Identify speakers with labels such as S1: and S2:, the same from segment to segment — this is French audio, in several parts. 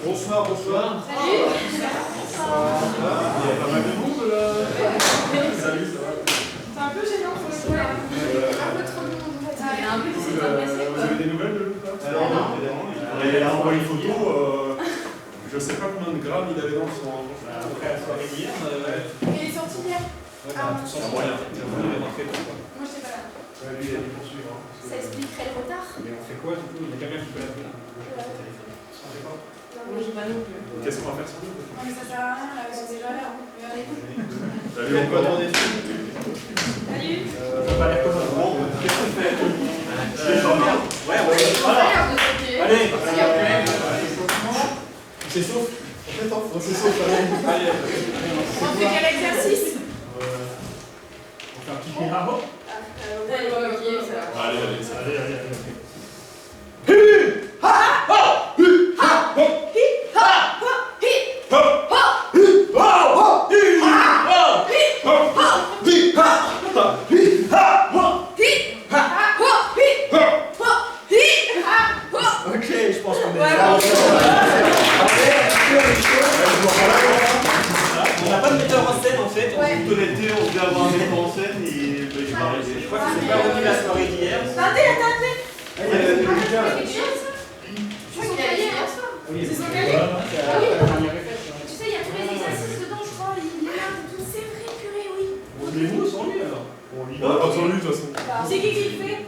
S1: Bonsoir, bonsoir.
S2: Salut.
S1: Il y a pas mal de monde là. Salut, ça va.
S2: C'est un peu gênant pour le coup. Un peu trop de monde en fait. Un peu c'est pas passé.
S1: Vous avez des nouvelles de Lucas? Alors non, évidemment. Il a envoyé une photo. Je sais pas combien de grammes il avait dans son. Après la soirée d'hier.
S2: Il est sorti hier.
S1: Sans moyen. Il est rentré.
S2: Moi je sais pas là.
S1: Lui, il a dû poursuivre.
S2: Ça expliquerait le retard.
S1: Mais on fait quoi du coup? Il y a quelqu'un qui peut l'appeler.
S2: Moi j'ai pas non plus.
S1: Qu'est-ce qu'on va faire sans nous?
S2: Non mais ça sert à rien là, c'est déjà là.
S1: Salut, on peut demander.
S2: Salut.
S1: Ça va pas l'air comme ça. Qu'est-ce qu'on fait? Ouais, ouais. Allez. On s'essouffle. On s'essouffle. Allez.
S2: On fait quel exercice?
S1: On fait un petit Mirabeau.
S2: Ok, ça va.
S1: Allez.
S3: Ok, je pense qu'on est on n'a pas de metteur en scène en fait. En toute honnêteté, on devait avoir un metteur en scène et je crois que c'est pas revenu la soirée d'hier.
S2: Attendez.
S3: Il y avait
S2: C'est quelque chose? Je crois qu'il a hier soir. C'est son cahier? Tu sais, il y a tous les exercices dedans, je crois, les liens et tout. C'est vrai, purée, oui.
S3: On lit vous sans lui alors.
S1: On lit pas sans lui de toute façon.
S2: C'est qui le fait?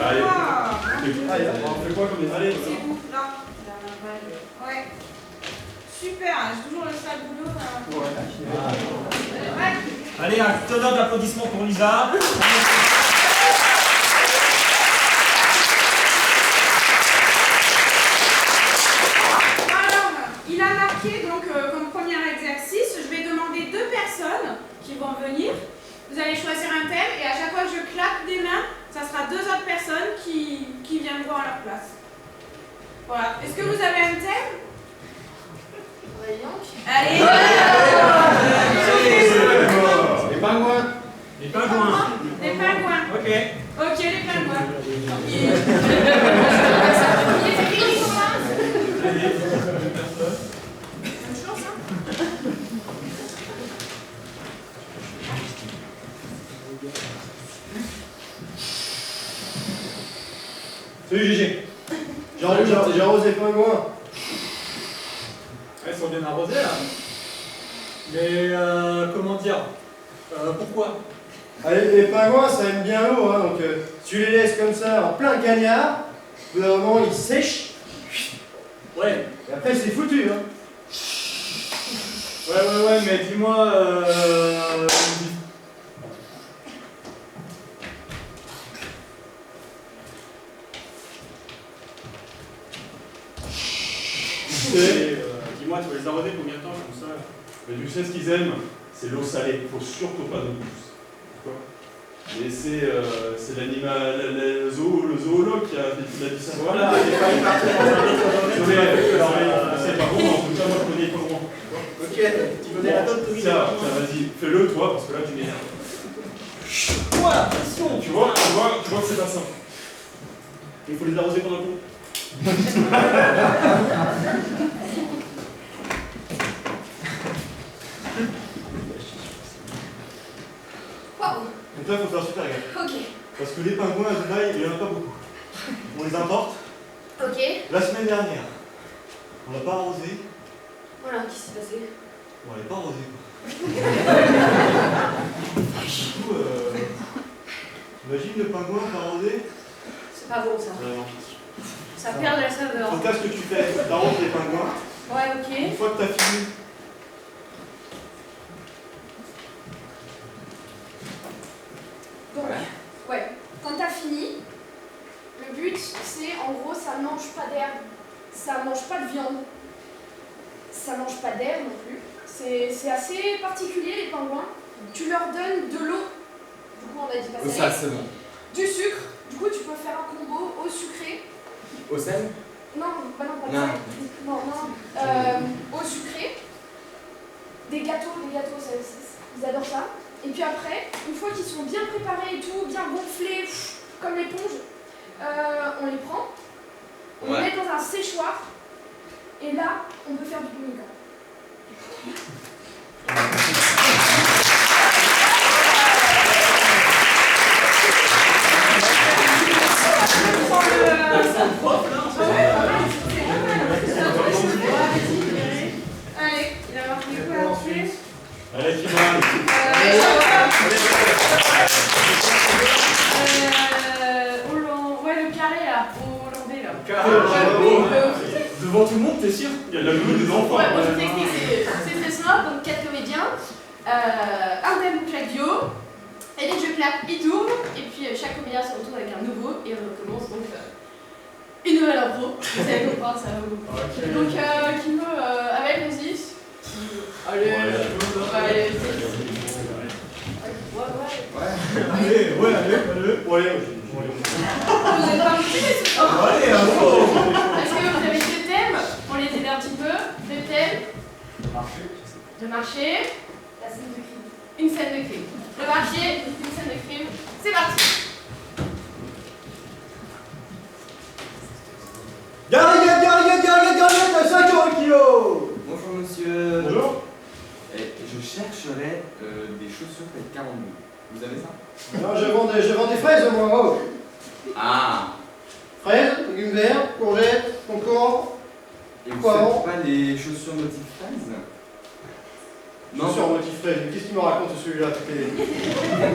S1: Allez.
S3: On fait quoi comme des allez.
S2: C'est où? Là. Ouais. Super, j'ai toujours le sale boulot. Ouais.
S3: Allez, un tonnerre d'applaudissements pour Lisa.
S2: Alors, il a marqué donc comme premier exercice, je vais demander 2 personnes qui vont venir. Vous allez choisir un thème et à chaque fois que je claque des mains, ça sera 2 autres personnes qui viendront à leur place. Voilà. Est-ce que vous avez un thème? Allez.
S1: Les pingouins.
S3: Les pingouins.
S2: Les pingouins.
S3: Ok.
S2: Ok, les pingouins. Bonne chance, hein.
S4: Salut GG. J'arrose les pingouins.
S3: Ils sont bien arrosés là. Mais comment dire pourquoi?
S4: Allez, les pingouins, ça aime bien l'eau, hein, donc si tu les laisses comme ça en plein cagnard, au bout d'un moment ils sèchent,
S3: Ouais.
S4: et après c'est foutu. Hein.
S3: Ouais, mais dis-moi. Dis-moi, tu vas les arroser combien de temps comme ça?
S1: Mais tu sais ce qu'ils aiment, c'est l'eau salée. Il faut surtout pas d'eau douce. D'accord? Et c'est l'animal, le zoologue qui a dit ça.
S3: Voilà, il n'est pas une partie dans un autre domaine.
S1: C'est pas bon, en tout cas, moi je connais pas loin.
S3: Ok, tu connais la date de
S1: Tiens, vas-y, fais-le toi, parce que là tu m'énerves.
S3: Quoi? Pression.
S1: Tu vois que c'est pas simple.
S3: Il faut les arroser pendant le coup.
S5: Waouh.
S3: Donc là, il faut faire super gaffe.
S5: Ok.
S3: Parce que les pingouins à Dubaï, il n'y en a pas beaucoup. On les importe.
S5: Ok.
S3: La semaine dernière, on n'a pas arrosé.
S5: Voilà, qu'est-ce qui s'est passé?
S3: On n'avait pas arrosé. Du coup, imagine le pingouin pas arrosé.
S5: C'est pas bon ça.
S3: Non.
S5: Ça perd de la saveur.
S3: Donc là, ce que tu fais, tu arroses les pingouins.
S5: Ouais, ok.
S3: Une fois que tu as fini,
S5: Donc, ouais. Quand t'as fini, le but c'est en gros ça mange pas d'herbe, ça mange pas de viande, ça mange pas d'air non plus. C'est assez particulier les pingouins. Tu leur donnes de l'eau, du coup on a dit pas
S6: Au
S5: salé,
S6: sel, c'est bon.
S5: du sucre, du coup tu peux faire un combo eau sucrée.
S6: Au sel?
S5: Non, bah non, pas de
S6: Non.
S5: sel. Non. Eau sucrée, des gâteaux, ils adorent ça. Et puis après, une fois qu'ils sont bien préparés et tout, bien gonflés, comme l'éponge, on les prend, on les met dans un séchoir, et là, on peut faire du pemmican.
S2: Allez, il a marqué quoi ensuite?
S1: Allez, Kimon.
S2: Ouais, le carré là, hollandais là.
S3: devant tout le monde, t'es sûr?
S1: Il y a la boule des enfants.
S5: Ouais, moi je t'explique, c'est très simple, donc 4 comédiens, un thème chaque duo, et dès que je claque, il tourne, et puis chaque comédien se retrouve avec un nouveau, et on recommence donc une nouvelle impro. Vous allez comprendre, ça va beaucoup.
S1: Okay.
S5: Donc, qui veut avec vas-y. Allez, allez, Vous êtes pas motivés ce soir? Est-ce que vous avez deux thèmes? Pour les aider un petit peu. Deux thèmes. Le marché. La scène de crime. Une scène de crime. Le marché, une scène de crime. C'est parti.
S4: Gariguette, 5 € le kilo.
S6: Bonjour monsieur.
S4: Bonjour.
S6: Je chercherais des chaussures peut-être 42. Vous avez ça?
S4: Non, je vends des fraises au moins. Oh.
S6: Ah.
S4: Fraises, légumes verts, courgettes, concombres.
S6: Et vous
S4: Poireaux.
S6: faites pas les chaussures motif fraise?
S4: Sur motif fraise. Mais qu'est-ce qu'il me raconte celui-là?
S6: Ça va être bien, hein.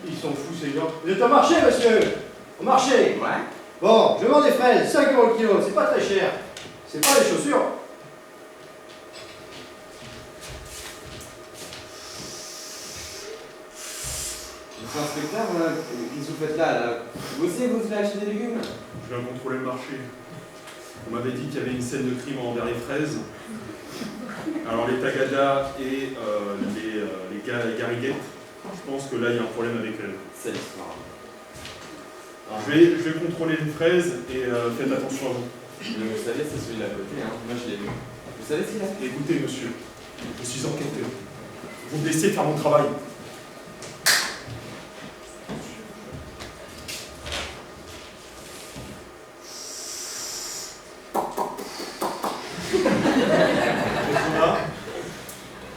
S4: Ils sont fous ces gens. Vous êtes au marché, monsieur? Au marché?
S6: Ouais.
S4: Bon, je vends des fraises, 5 € le kilo, c'est pas très cher. C'est pas des chaussures.
S6: Monsieur l'inspecteur, qu'est-ce que vous faites là? Vous aussi, vous voulez acheter des légumes?
S1: Je viens contrôler le marché. On m'avait dit qu'il y avait une scène de crime envers les fraises. Alors les tagadas et les gariguettes, je pense que là il y a un problème avec elles.
S6: C'est l'histoire.
S1: Je vais contrôler les fraises et faites attention à vous.
S6: Vous savez, c'est celui-là à côté, hein. Moi je l'ai vu. Vous savez ce qu'il a fait?
S1: Écoutez monsieur, je suis enquêteur. Vous me laissez faire mon travail.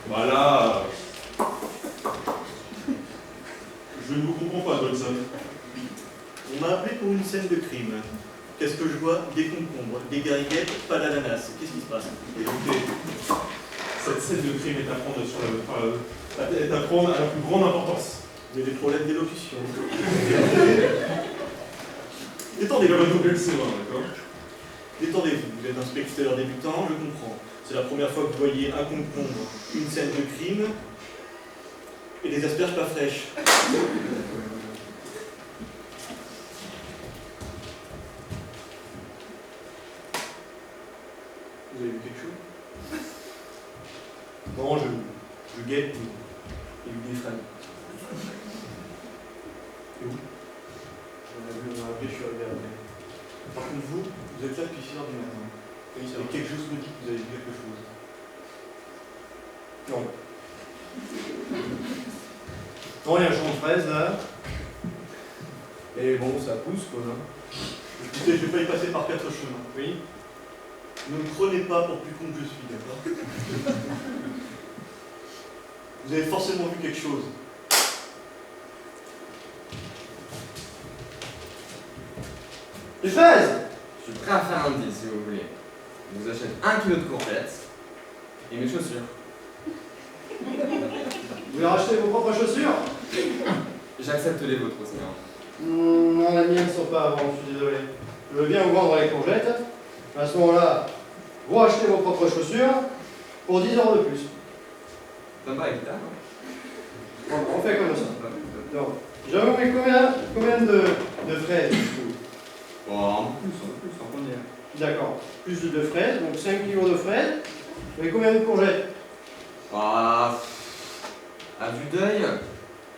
S1: Voilà. Je ne vous comprends pas, Johnson.
S3: On m'a appelé pour une scène de crime. Qu'est-ce que je vois? Des concombres, des gariguettes, pas d'ananas. Qu'est-ce qui se passe?
S1: Écoutez, cette scène de crime est à prendre est à prendre à la plus grande importance.
S3: Vous avez des problèmes d'élocution.
S1: Il va doubler le C20, d'accord?
S3: Détendez-vous, vous êtes inspecteur débutant, je comprends. C'est la première fois que vous voyez un concombre, une scène de crime et des asperges pas fraîches. Vous avez vu quelque chose?
S4: Non, je guette et lui des frères. Et où?
S3: On a vu, on a appelé, je suis arrivé après. Par contre, vous êtes là depuis 6h du matin.
S4: Oui, c'est
S3: Et
S4: vrai.
S3: quelque chose me dit que vous avez vu quelque chose.
S4: Non. Non, il y a un champ de fraises là. Et bon, ça pousse quoi. Hein.
S3: Écoutez, je vais pas y passer par 4 chemins.
S4: Oui.
S3: Ne me prenez pas pour plus con que je suis, d'accord? Vous avez forcément vu quelque chose.
S4: Des fraises!
S6: Je suis prêt à faire un deal si vous voulez. Je vous achète 1 kilo de courgettes et mes chaussures.
S4: Vous voulez racheter vos propres chaussures?
S6: J'accepte les vôtres aussi. Hein.
S4: Non, les miennes ne sont pas à vendre, je suis désolé. Je veux bien vous vendre les courgettes. À ce moment-là, vous rachetez vos propres chaussures pour 10 € de plus.
S6: Ça me va avec ça,
S4: Bon, on fait comme ça.
S6: hein.
S4: Donc, j'avoue, mais combien de fraises du coup?
S6: Bon, un peu plus, en combien?
S4: D'accord. Plus de fraises, donc 5 kilos de fraises. Vous avez combien de courgettes?
S6: Ah, à vue d'œil,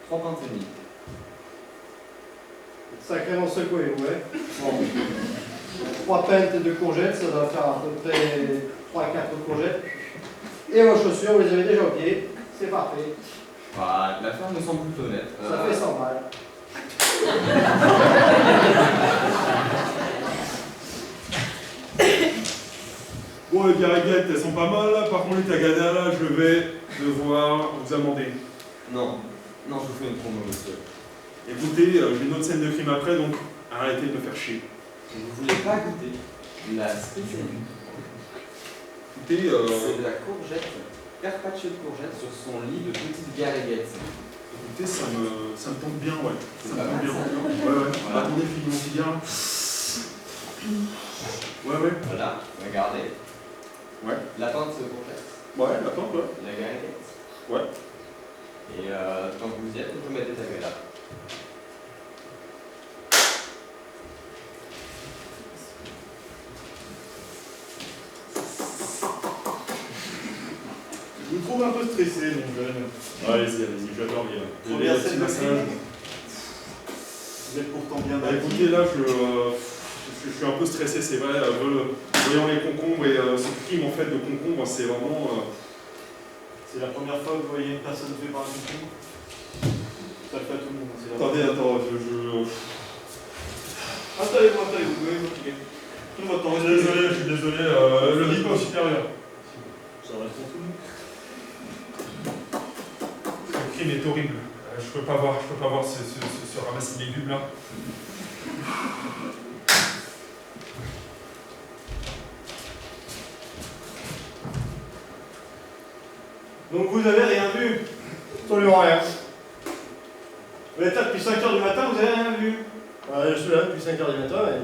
S6: 3 pintes et demi.
S4: Sacrément secoué, ouais. Bon. 3 pintes de courgettes, ça doit faire à peu près 3-4 courgettes. Et vos chaussures, vous les avez déjà au pied. C'est parfait.
S6: Bah, l'affaire me semble plutôt nette.
S4: Ça fait 100 balles.
S1: Bon, les gariguettes, elles sont pas mal là. Par contre, les tagadas là, je vais devoir vous amender.
S6: Non, non, je vous fais une promo, monsieur.
S1: Écoutez, j'ai une autre scène de crime après, donc arrêtez de me faire chier.
S6: Vous voulez pas goûter la spécialité?
S1: Écoutez,
S6: C'est de la courgette, carpaccio de courgette sur son lit de petites gariguettes.
S1: écoutez, ça me tente bien, ouais. Ça me
S6: pas
S1: tente
S6: mal,
S1: bien.
S6: ça, non?
S1: Ouais, ouais.
S6: Voilà.
S1: Attendez, finis mon cigare. Ouais, ouais.
S6: Voilà, regardez.
S1: Ouais.
S6: La pinte de courgette,
S1: Ouais, la tente, ouais.
S6: la gariguette.
S1: Ouais.
S6: Et quand vous y êtes, vous mettez ta gueule là.
S3: Je vous trouve un peu stressé, mon jeune.
S1: Allez-y, j'adore les
S3: Première
S1: petits
S3: scène de
S1: massages.
S3: crime. Vous êtes pourtant bien
S1: Bah,
S3: bâti.
S1: écoutez, là, je suis un peu stressé, c'est vrai. Voyant les concombres et ce crime en fait de concombres, c'est vraiment.
S3: C'est la première fois que vous voyez une personne tuée par un concombre. Ça le fait à tout le monde. C'est la
S1: Attendez,
S3: première.
S1: attends,
S3: Installez-vous, installez-vous. Vous pouvez m'occuper. Tout votre temps.
S1: je suis désolé, le diplôme supérieur.
S3: Ça reste pour tout le monde.
S1: Le crime est horrible. Je peux pas voir ce ramassis de légumes là.
S3: Donc vous avez rien vu.
S4: Absolument rien.
S3: Vous êtes là depuis 5h du matin, vous avez rien vu.
S4: Je suis là depuis 5 h du matin et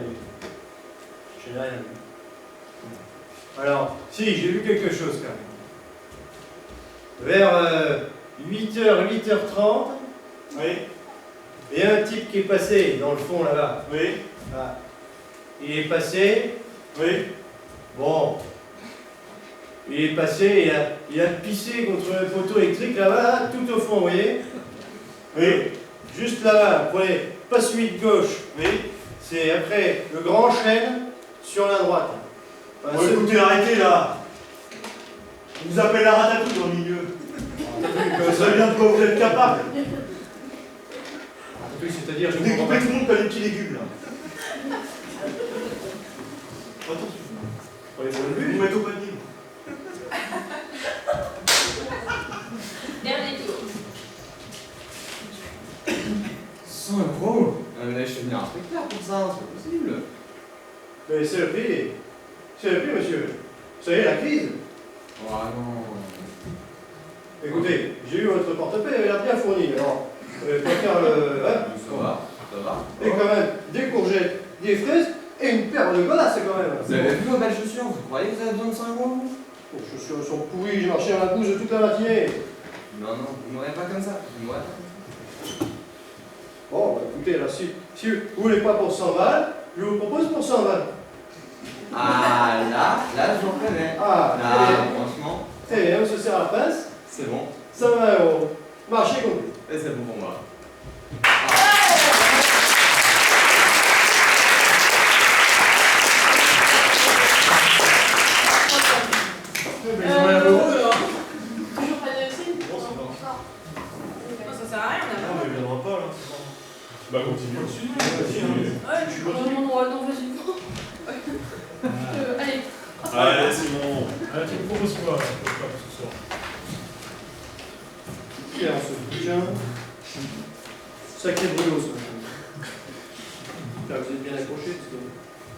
S4: je n'ai rien vu. Alors, si, j'ai vu quelque chose quand même. Vers 8h, 8h30,
S3: Oui,
S4: il y a un type qui est passé dans le fond là-bas.
S3: oui,
S4: Voilà. Il est passé,
S3: oui.
S4: bon, il est passé, il a pissé contre le poteau électrique là-bas, tout au fond, vous voyez?
S3: Oui,
S4: Juste là-bas, vous prenez pas celui de gauche,
S3: oui.
S4: c'est après le grand chêne sur la droite. Enfin,
S3: Bon,
S4: ce-
S3: écoutez, arrêtez là. On vous appelle la ratatouille dans le milieu. Vous savez bien de quoi vous êtes capable.
S4: C'est-à-dire, je
S3: Vous
S4: comprends
S3: découpez
S4: pas.
S3: tout le monde comme des petits légumes là. Attention.
S4: Prenez pour le
S3: Vous
S4: but.
S3: vous mettez au panier.
S2: Dernier tour.
S6: 100 €? Mais je fais venir un inspecteur pour ça, c'est pas possible.
S4: Mais c'est le prix. C'est le prix, monsieur. Vous savez, la crise.
S6: Oh non.
S4: Écoutez, j'ai eu votre portefeuille, il a l'air bien fourni. Alors, pas faire le. Hein,
S6: Ça va, ça va.
S4: et quand même, des courgettes, des fraises et une paire de godasses quand même.
S6: Vous avez vu vos belles chaussures? Vous croyez que vous avez besoin de 100 €?
S4: Les chaussures sont pourries, j'ai marché dans la bouse toute la matinée.
S6: Non, non, vous m'aurez pas comme ça. Vous m'aurez pas comme ça.
S4: Bon, bah, écoutez, là, si vous voulez pas pour 100 balles, je vous propose pour 100 balles.
S6: Ah là, là, je vous reconnais.
S4: Ah,
S6: Franchement,
S4: très bien, on se sert la pince.
S6: c'est bon.
S4: 120 €. Marché complet.
S6: Et c'est bon pour moi.
S2: Toujours pas de signe?
S3: Bon, ça va.
S2: Non, ça sert à rien, on a
S3: Non, mais il viendra pas là.
S1: Bah continue.
S2: Ouais, je suis pas dans mon droit, non, vas-y. Allez.
S1: Allez, Simon.
S7: Ah, tu me proposes quoi ce soir?
S4: Et alors, ce bouquin. Sacré brûlot, ce machin. Là, vous êtes bien accroché, parce que.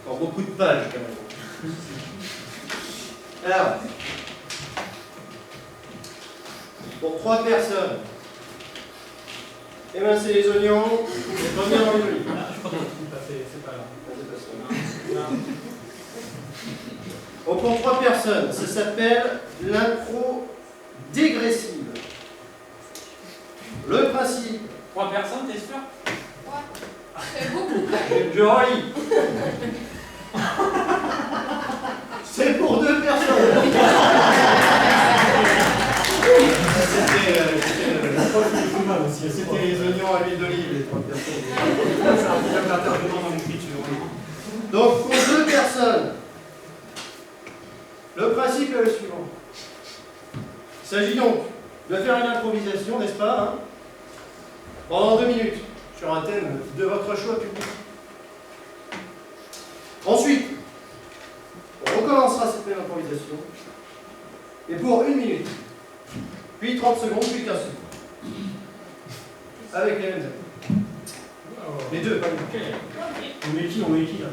S4: Encore beaucoup de pages, quand même. Alors. Pour 3 personnes. Émincer les oignons et revenir dans l'huile.
S7: Ah, je crois que tout à fait, c'est pas là.
S4: C'est pas ça. Bon, pour 3 personnes, ça s'appelle l'impro dégressive. Le principe.
S7: 3 personnes, t'es sûr?
S5: C'est beaucoup.
S4: Je relis. C'est pour 2 personnes. C'était les oignons à l'huile d'olive, les 3 personnes.
S7: C'est un peu d'intervenant dans l'écriture.
S4: Donc, pour 2 personnes, le principe est le suivant. Il s'agit donc de faire une improvisation, n'est-ce pas, hein, pendant 2 minutes, sur un thème de votre choix public. Ensuite, on recommencera cette même improvisation, et pour 1 minute, puis 30 secondes, puis 15 secondes. Avec les mêmes actes. Les deux, pas les deux.
S7: Ok.
S2: Ok.
S7: On est qui là?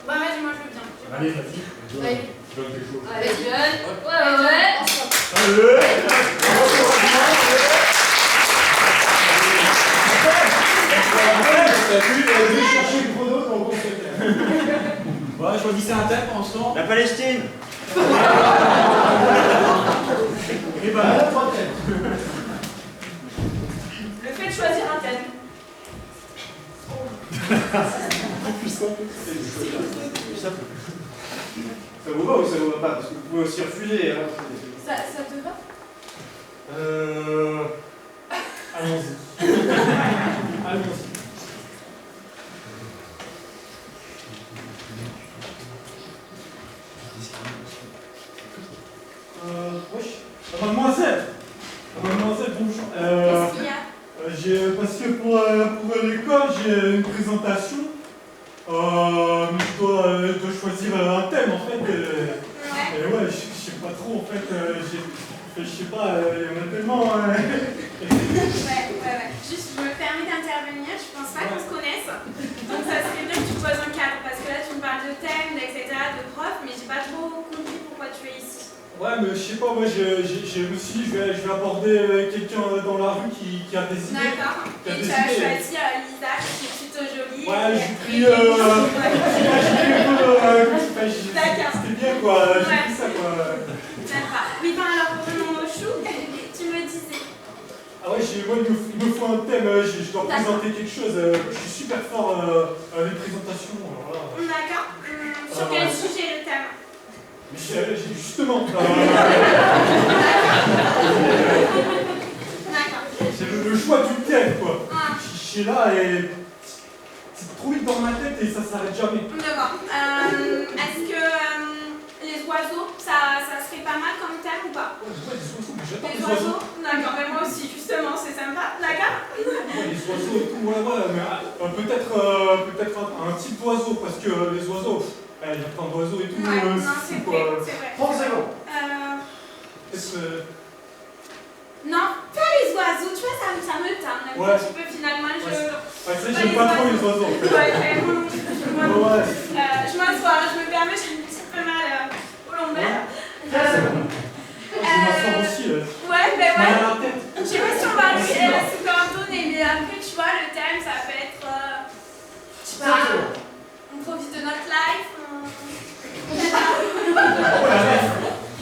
S2: Bah, vas-y, moi je veux bien.
S7: Allez, vas-y.
S5: Allez.
S1: Je donne quelque chose.
S5: Allez, jeune. Ouais.
S4: Allez, chercher le chrono pour le concept.
S7: Ouais, choisissez un thème pour l'instant.
S3: La Palestine.
S7: Et
S4: Voilà,
S7: bah,
S4: 3 thèmes.
S2: Le fait de choisir un thème.
S4: Ça vous va ou ça vous va pas? Parce que vous pouvez aussi refuser. Hein.
S5: Ça te va?
S7: allons-y. Allons-y. Wesh. Mademoiselle. Mademoiselle, bonjour.
S2: Qu'est-ce qu'il y a?
S7: Parce que pour l'école, j'ai une présentation. Mais je dois choisir un thème en fait.
S2: Ouais.
S7: Et ouais, je sais pas trop en fait. Je sais pas, il y en a tellement.
S2: Ouais. Juste, je me permets d'intervenir. Je pense pas qu'on se connaisse. Donc, ça serait bien que tu poses un cadre. Parce que là, tu me parles de thème, etc., de prof, mais j'ai pas trop compris pourquoi tu es ici.
S7: Ouais, mais je sais pas, moi je vais aborder quelqu'un dans la rue qui a des idées.
S2: D'accord.
S7: T'as
S2: Et
S7: des
S2: tu as
S7: idées.
S2: choisi Lisa, qui est plutôt jolie.
S7: Ouais, j'ai pris.
S2: D'accord.
S7: C'était bien quoi, j'ai
S2: Ouais.
S7: pris ça quoi.
S2: D'accord. Oui, ben alors, revenons au chou. Tu me disais.
S7: Ah ouais, moi il me faut un thème, je dois présenter quelque chose. Je suis super fort à les présentations. Voilà.
S2: D'accord. Sur quel sujet le thème?
S7: Mais justement,
S2: D'accord.
S7: c'est le choix du thème quoi.
S2: Ah,
S7: Je suis là et c'est trop vite dans ma tête et ça s'arrête jamais.
S2: d'accord. Est-ce que les oiseaux, ça serait pas mal comme thème ou pas?
S7: Ouais, les oiseaux, mais j'adore
S2: Les
S7: les oiseaux.
S2: oiseaux? D'accord, mais moi aussi, justement, c'est sympa. D'accord.
S7: Ouais, les oiseaux et tout, ouais, mais peut-être un type d'oiseau, parce que les oiseaux, il y a plein d'oiseaux et tout.
S2: Ouais, non, c'est
S7: quoi.
S2: vrai, c'est vrai.
S4: 30 secondes.
S7: Est-ce que.
S2: Non, pas les oiseaux, tu vois, ça me tente un
S7: Ouais.
S2: petit peu finalement.
S7: Ouais, c'est
S2: Pas
S7: vrai, j'aime
S2: les
S7: pas trop
S2: oiseaux.
S7: les oiseaux en fait.
S2: Ouais,
S7: Ouais.
S2: je m'assois, je me permets, j'ai un petit peu mal au lombaire.
S7: Je m'assois aussi.
S2: Ouais, ben
S7: Mal
S2: ouais.
S7: à la tête.
S2: Je sais pas si on va arriver à se coordonner, mais après, tu vois, le thème, ça peut être. Je sais pas, on profite de notre life.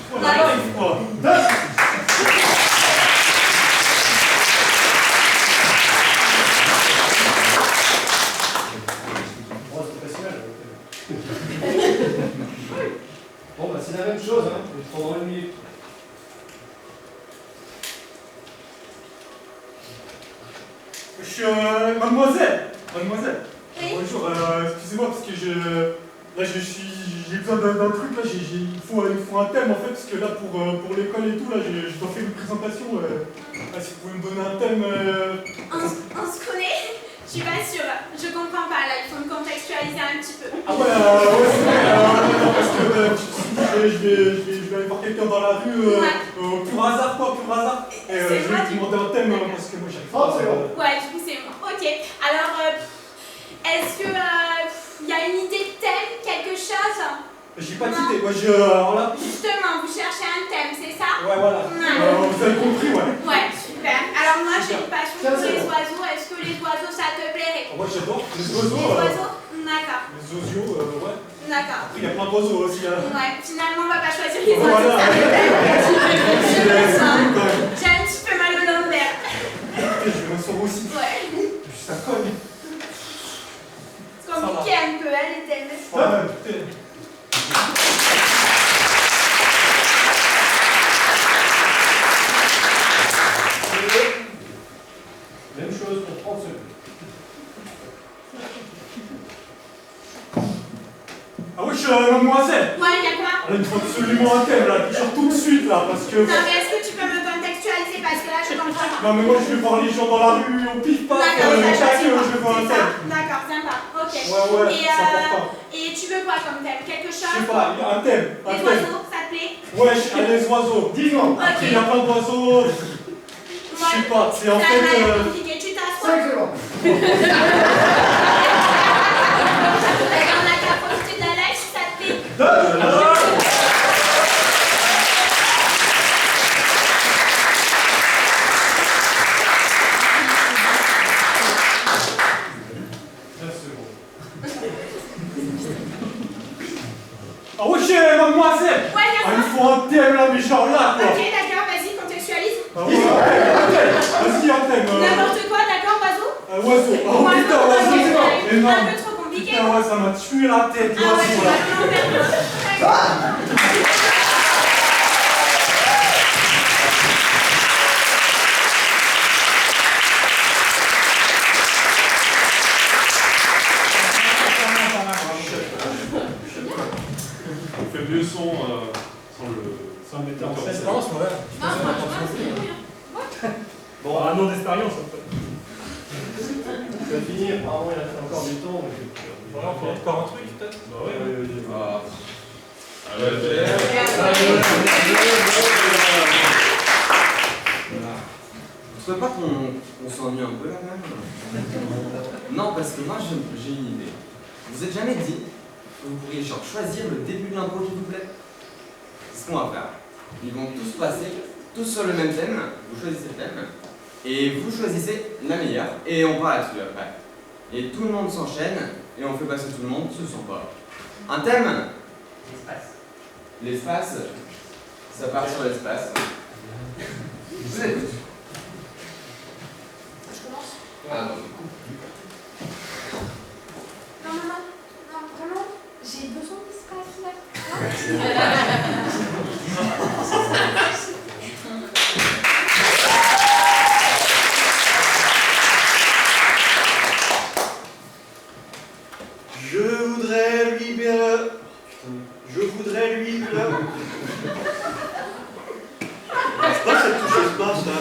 S7: Oh la life quoi.
S4: Oh, c'est pas si mal. c'est la même chose, hein. Je prendrai une minute.
S7: Mademoiselle. Mademoiselle.
S2: Oui.
S7: Bonjour, excusez-moi parce que j'ai besoin d'un truc là, il faut un thème en fait, parce que là pour l'école et tout, là je dois faire une présentation. Si vous pouvez me donner un thème.
S2: On se connaît? Je suis pas sûre. Je comprends pas là, il faut me contextualiser un petit peu.
S7: Ah ouais, c'est vrai, non, parce que je vais aller voir quelqu'un dans la rue, au pur hasard quoi, pur hasard. Et je vais lui demander un thème parce que moi j'arrive pas.
S2: Ouais, du coup c'est moi. Ok, alors est-ce que y a une idée de thème, quelque chose?
S7: J'ai pas d'idée, moi alors là.
S2: Justement, vous cherchez un thème, c'est ça?
S7: Ouais, voilà. Vous avez compris, ouais.
S2: Ouais, super. Alors moi j'ai une passion pour les oiseaux. Est-ce que les oiseaux ça te plairait?
S7: Moi j'adore les
S2: Les
S7: oiseaux.
S2: oiseaux? D'accord.
S7: Les osios, ouais.
S2: D'accord.
S7: Après, il y a plein d'oiseaux aussi.
S2: Ouais, finalement on va pas choisir les oiseaux,
S7: Voilà.
S2: ça me plaît. Je me sens.
S7: Quand même.
S2: J'ai un petit peu mal au lombaire.
S7: Je me sens aussi.
S2: Ouais.
S7: Ça cogne.
S2: C'est compliqué un peu, hein, les thèmes.
S7: Ouais, putain.
S4: Même chose pour 30 secondes.
S7: Ah oui, mademoiselle.
S2: Ouais, y'a quoi?
S7: Il faut absolument un thème là, qui sort tout de suite là, parce que.
S2: Non, mais est-ce que tu peux me contextualiser parce que là je comprends pas.
S7: Non, mais moi je vais voir les gens dans la rue, au pif paf,
S2: D'accord,
S7: chaque je vais voir un
S2: c'est ça.
S7: thème.
S2: D'accord, sympa. Ok.
S7: Ouais,
S2: Et,
S7: c'est important.
S2: et tu veux quoi comme thème? Quelque
S7: Je
S2: chose?
S7: sais pas, il y a un thème.
S2: Les oiseaux, ça te plaît?
S7: Ouais, les oiseaux.
S4: Dis-moi.
S2: Ok.
S7: Il y a plein d'oiseaux. Je sais pas, c'est en
S2: Ça
S7: fait.
S2: va être compliqué. Tu t'assois?
S4: 5 secondes.
S2: On a qu'à profiter de la live si ça te plaît.
S7: Ah oui, mademoiselle.
S2: Ouais,
S7: Ah,
S2: y'a
S7: il
S2: quoi?
S7: faut un thème là, mais genre là quoi.
S2: Ok, d'accord, vas-y, contextualise.
S7: Ah ouais, un thème. Vas-y, un thème.
S2: N'importe quoi, d'accord, oiseau?
S7: Oiseau. Oh
S2: Ouais,
S7: putain,
S2: ok,
S7: oiseau, c'est
S2: un
S7: énorme.
S2: peu trop compliqué.
S7: Putain, ouais, ça m'a tué la tête,
S2: Ah ouais,
S7: l'oiseau
S2: tu
S7: là.
S2: vas vraiment perdre.
S1: On fait mieux son sans le.
S7: Ça me mettait en
S1: scène.
S7: suspense, ouais.
S2: Non, franchement, c'est cool.
S7: Bon, un an d'expérience en fait.
S4: Ça va finir, apparemment il reste encore du temps. Donc...
S7: Voilà, on fait encore un truc peut-être.
S4: Bah ouais.
S6: Ah. Vous trouvez pas qu'on s'ennuie un peu là quand même? Non, parce que moi j'ai une idée. Vous êtes jamais dit que vous pourriez genre choisir le début de l'impro qui vous plaît? C'est ce qu'on va faire. Ils vont tous passer, tous sur le même thème. Vous choisissez le thème. Et vous choisissez la meilleure. Et on part là-dessus après. Et tout le monde s'enchaîne. Et on fait passer tout le monde, ce sont pas. Un thème? L'espace. L'espace, ça part sur l'espace. Vous êtes.
S5: Je commence.
S6: Ah non.
S5: Non, maman. Non, vraiment, j'ai besoin d'espace là.
S3: Je voudrais lui bien. Je voudrais lui bien. C'est pas cette touche espace là.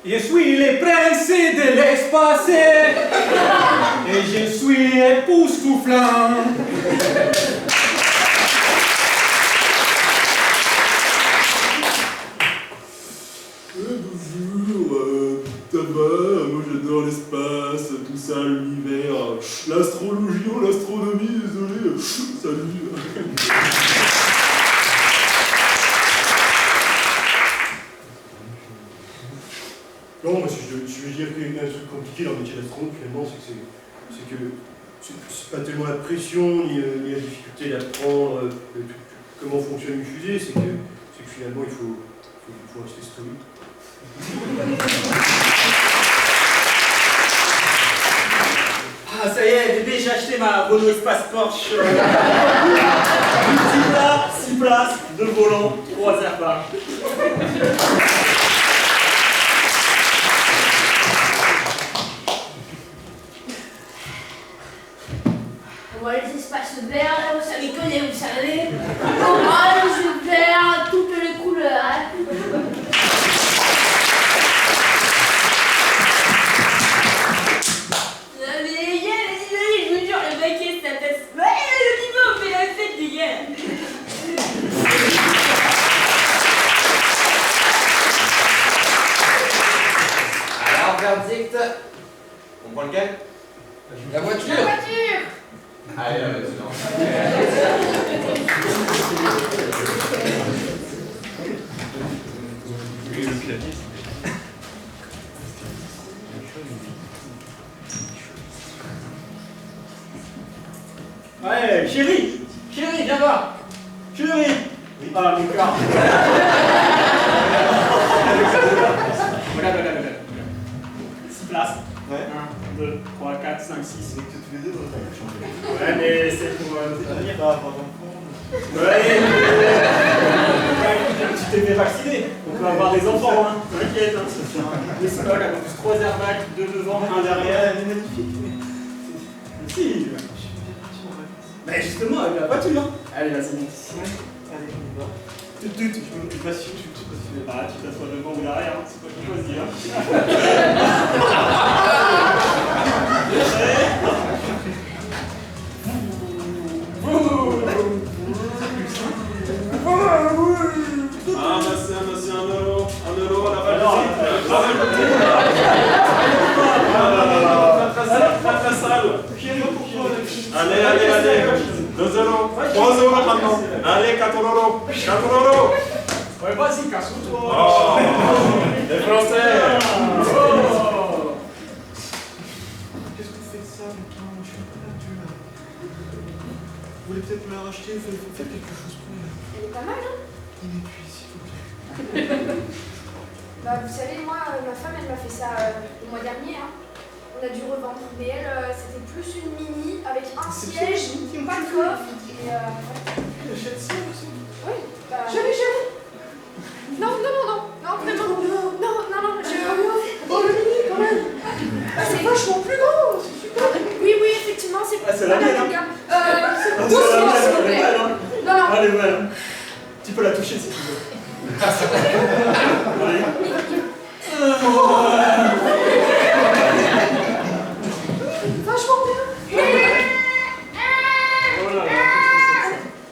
S7: Je suis le prince de l'espace et je suis époustouflant.
S1: Bonjour, ça va? Moi j'adore l'espace, tout ça, l'univers, l'astrologie, l'astronomie, désolé, salut.
S4: Non, mais si je veux dire qu'il y a un truc compliqué dans le métier d'astronaute, finalement, c'est pas tellement la pression, ni la difficulté d'apprendre comment fonctionne une fusée, c'est que finalement, il faut rester stoïque.
S3: ma Renault Espace Porsche. Multipla, 6 places, 2 volants, 3 airbags.
S8: Moi, les espaces verts, ça les connaît, vous savez. Orange, vert, toutes les couleurs. Non mais les gars, vas-y, je vous jure, le baquet, ça passe. Ouais, le niveau, on fait la fête, les gars.
S6: Alors, verdict. On prend lequel? La voiture.
S5: La voiture.
S6: Allez, la voiture.
S1: Et le clavier.
S3: Ouais, chérie, viens voir. Chérie. Ah, mon cœur. Regarde. 6 places.
S7: Ouais.
S3: 1, 2, 3, 4, 5, 6.
S7: C'est que tous les deux, vous avez changé.
S3: Ouais, mais c'est pour devenir.
S7: Pas avoir d'enfant.
S3: Ouais, tu t'es fait vacciner. On peut avoir des enfants, hein. T'inquiète, hein. Mais c'est pas là, en plus 3 airbags, 2 devant, 1 derrière.
S7: Elle est magnifique.
S3: Si. Bah justement, avec la voiture. Allez, vas-y, monte.
S7: Allez, on y va.
S3: Je suis pas sûr, Ah, tu t'assois devant ou derrière, hein. C'est pas que je choisir.
S1: Ah, monsieur, 1 euro à la balle. Très salle. Allez. 2 euros. 3 euros maintenant. Allez, 4 euros. 4 euros.
S3: Ouais, vas-y, casse-toi.
S1: Oh, les Français.
S3: Oh.
S7: Qu'est-ce que vous faites ça, maintenant? Je suis pas là-dessus, là. Vous voulez peut-être me la racheter? Vous faites quelque chose pour elle.
S5: Elle est pas mal, hein?
S7: Et puis, s'il vous plaît.
S5: Bah, vous savez, moi, ma femme, elle m'a fait ça le mois dernier. Hein. On a dû revendre. Mais elle, c'était plus une mini avec un siège, pas de coffre. Et
S7: Elle achète ça aussi.
S5: oui, bah.
S7: Chérie.
S5: Non, vraiment. Non, je.
S7: Oh, le mini, quand même.
S5: Ah, c'est
S7: vachement plus grand. C'est super.
S5: Oui, effectivement, c'est
S3: Ah, c'est la mienne, hein.
S5: gamme.
S3: Ah, c'est
S5: Doucement,
S3: la
S5: s'il vous
S3: mienne, elle est
S5: plaît.
S3: belle, hein.
S5: Non.
S3: Elle est belle. Tu peux la toucher si tu veux. Allez.
S5: Vachement bien.
S3: Oh là là,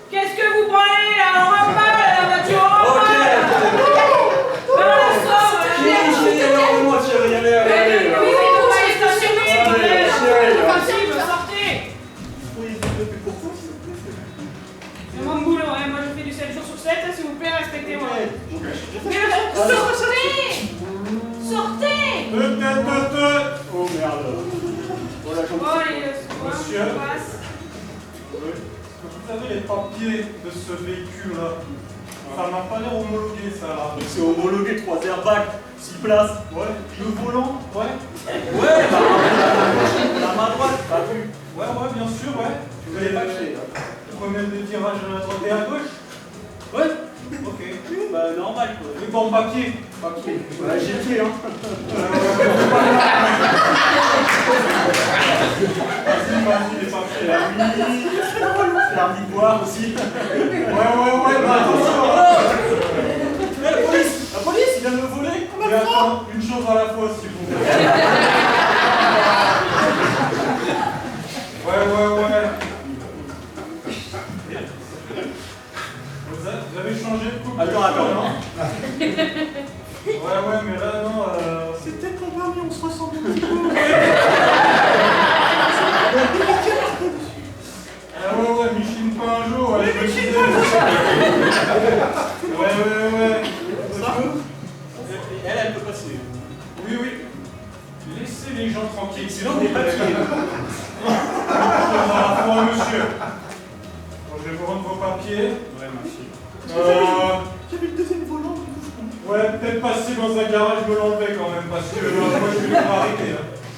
S2: Qu'est-ce que vous prenez là? On va pas, la voiture, on va
S3: ok.
S2: pas. Dans la somme.
S3: Chérie, moi chérie, allez.
S2: Oui, on va les stationner.
S3: Allez, chérie.
S2: Sortez, sortez.
S7: Oui, mais pourquoi, s'il vous plaît?
S2: C'est mon boulot, hein. Moi je fais du 7 jours sur 7, s'il vous plaît, respectez-moi. Mais sortez.
S3: Oh merde. Voilà, comme
S2: Oh les
S7: Monsieur.
S2: on passe.
S7: Oui. Vous avez les papiers de ce véhicule-là. Ça m'a pas l'air homologué, ça, là.
S3: c'est homologué, 3 airbags, 6 places.
S7: Ouais. Le volant, ouais.
S3: Ouais, bah, la main droite, t'as vu.
S7: Ouais, bien sûr, ouais.
S3: Tu veux les papiers, là.
S7: Combien de tirages à droite et à gauche?
S3: Ouais.
S7: Ok.
S3: Bah, normal, quoi.
S7: Oui, bon, papier.
S3: Papier. Ouais, j'ai fait, hein.
S7: Vas-y, les papiers.
S3: Permis de boire aussi.
S7: Ouais, bah attention.
S3: Eh, la police, il vient de me voler.
S7: Mais attends, une chose à la fois, s'il vous plaît. Ouais. Vous avez changé de coupe?
S3: Attends.
S7: Non ouais, mais là, non, c'est peut-être qu'on va mieux, on se ressemble un petit peu. Ouais, Micheline pas un jour, ouais. Ouais.
S3: Elle peut passer.
S7: Oui. Laissez les gens tranquilles.
S3: Sinon, on n'est pas tués.
S7: Monsieur. Bon, je vais vous rendre vos papiers.
S3: Ouais, merci.
S7: J'avais le deuxième volant, du coup, je comprends. Ouais, peut-être passer dans un garage, me l'enlever quand même, parce que moi je vais vous arrêter.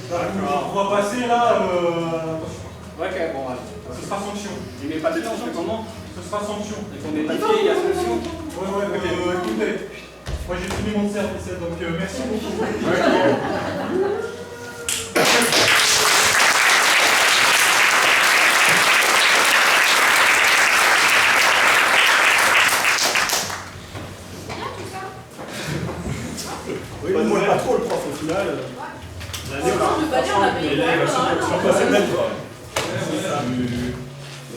S7: D'accord. On va passer là, attention. Ok, bon, allez. Ce sera sanction.
S9: Tu mets pas de temps, on fait comment?
S7: Ce sera sanction.
S9: Ils font des papiers, il y a solution.
S7: Ouais, écoutez, moi j'ai fini mon service, donc merci beaucoup.
S3: Oui, moi pas trop le prof au final.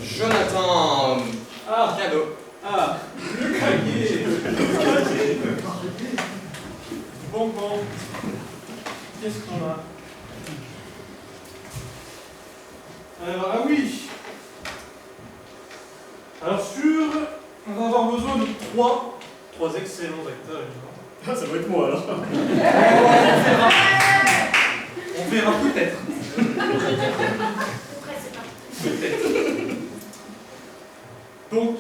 S6: Jonathan.
S7: Ah,
S6: Cadeau.
S7: ah, le cahier. Bon, qu'est-ce qu'on a? Alors, ah oui. Alors on va avoir besoin de trois excellents acteurs, évidemment.
S3: Ah, ça va être moi alors.
S7: On verra peut-être. Donc,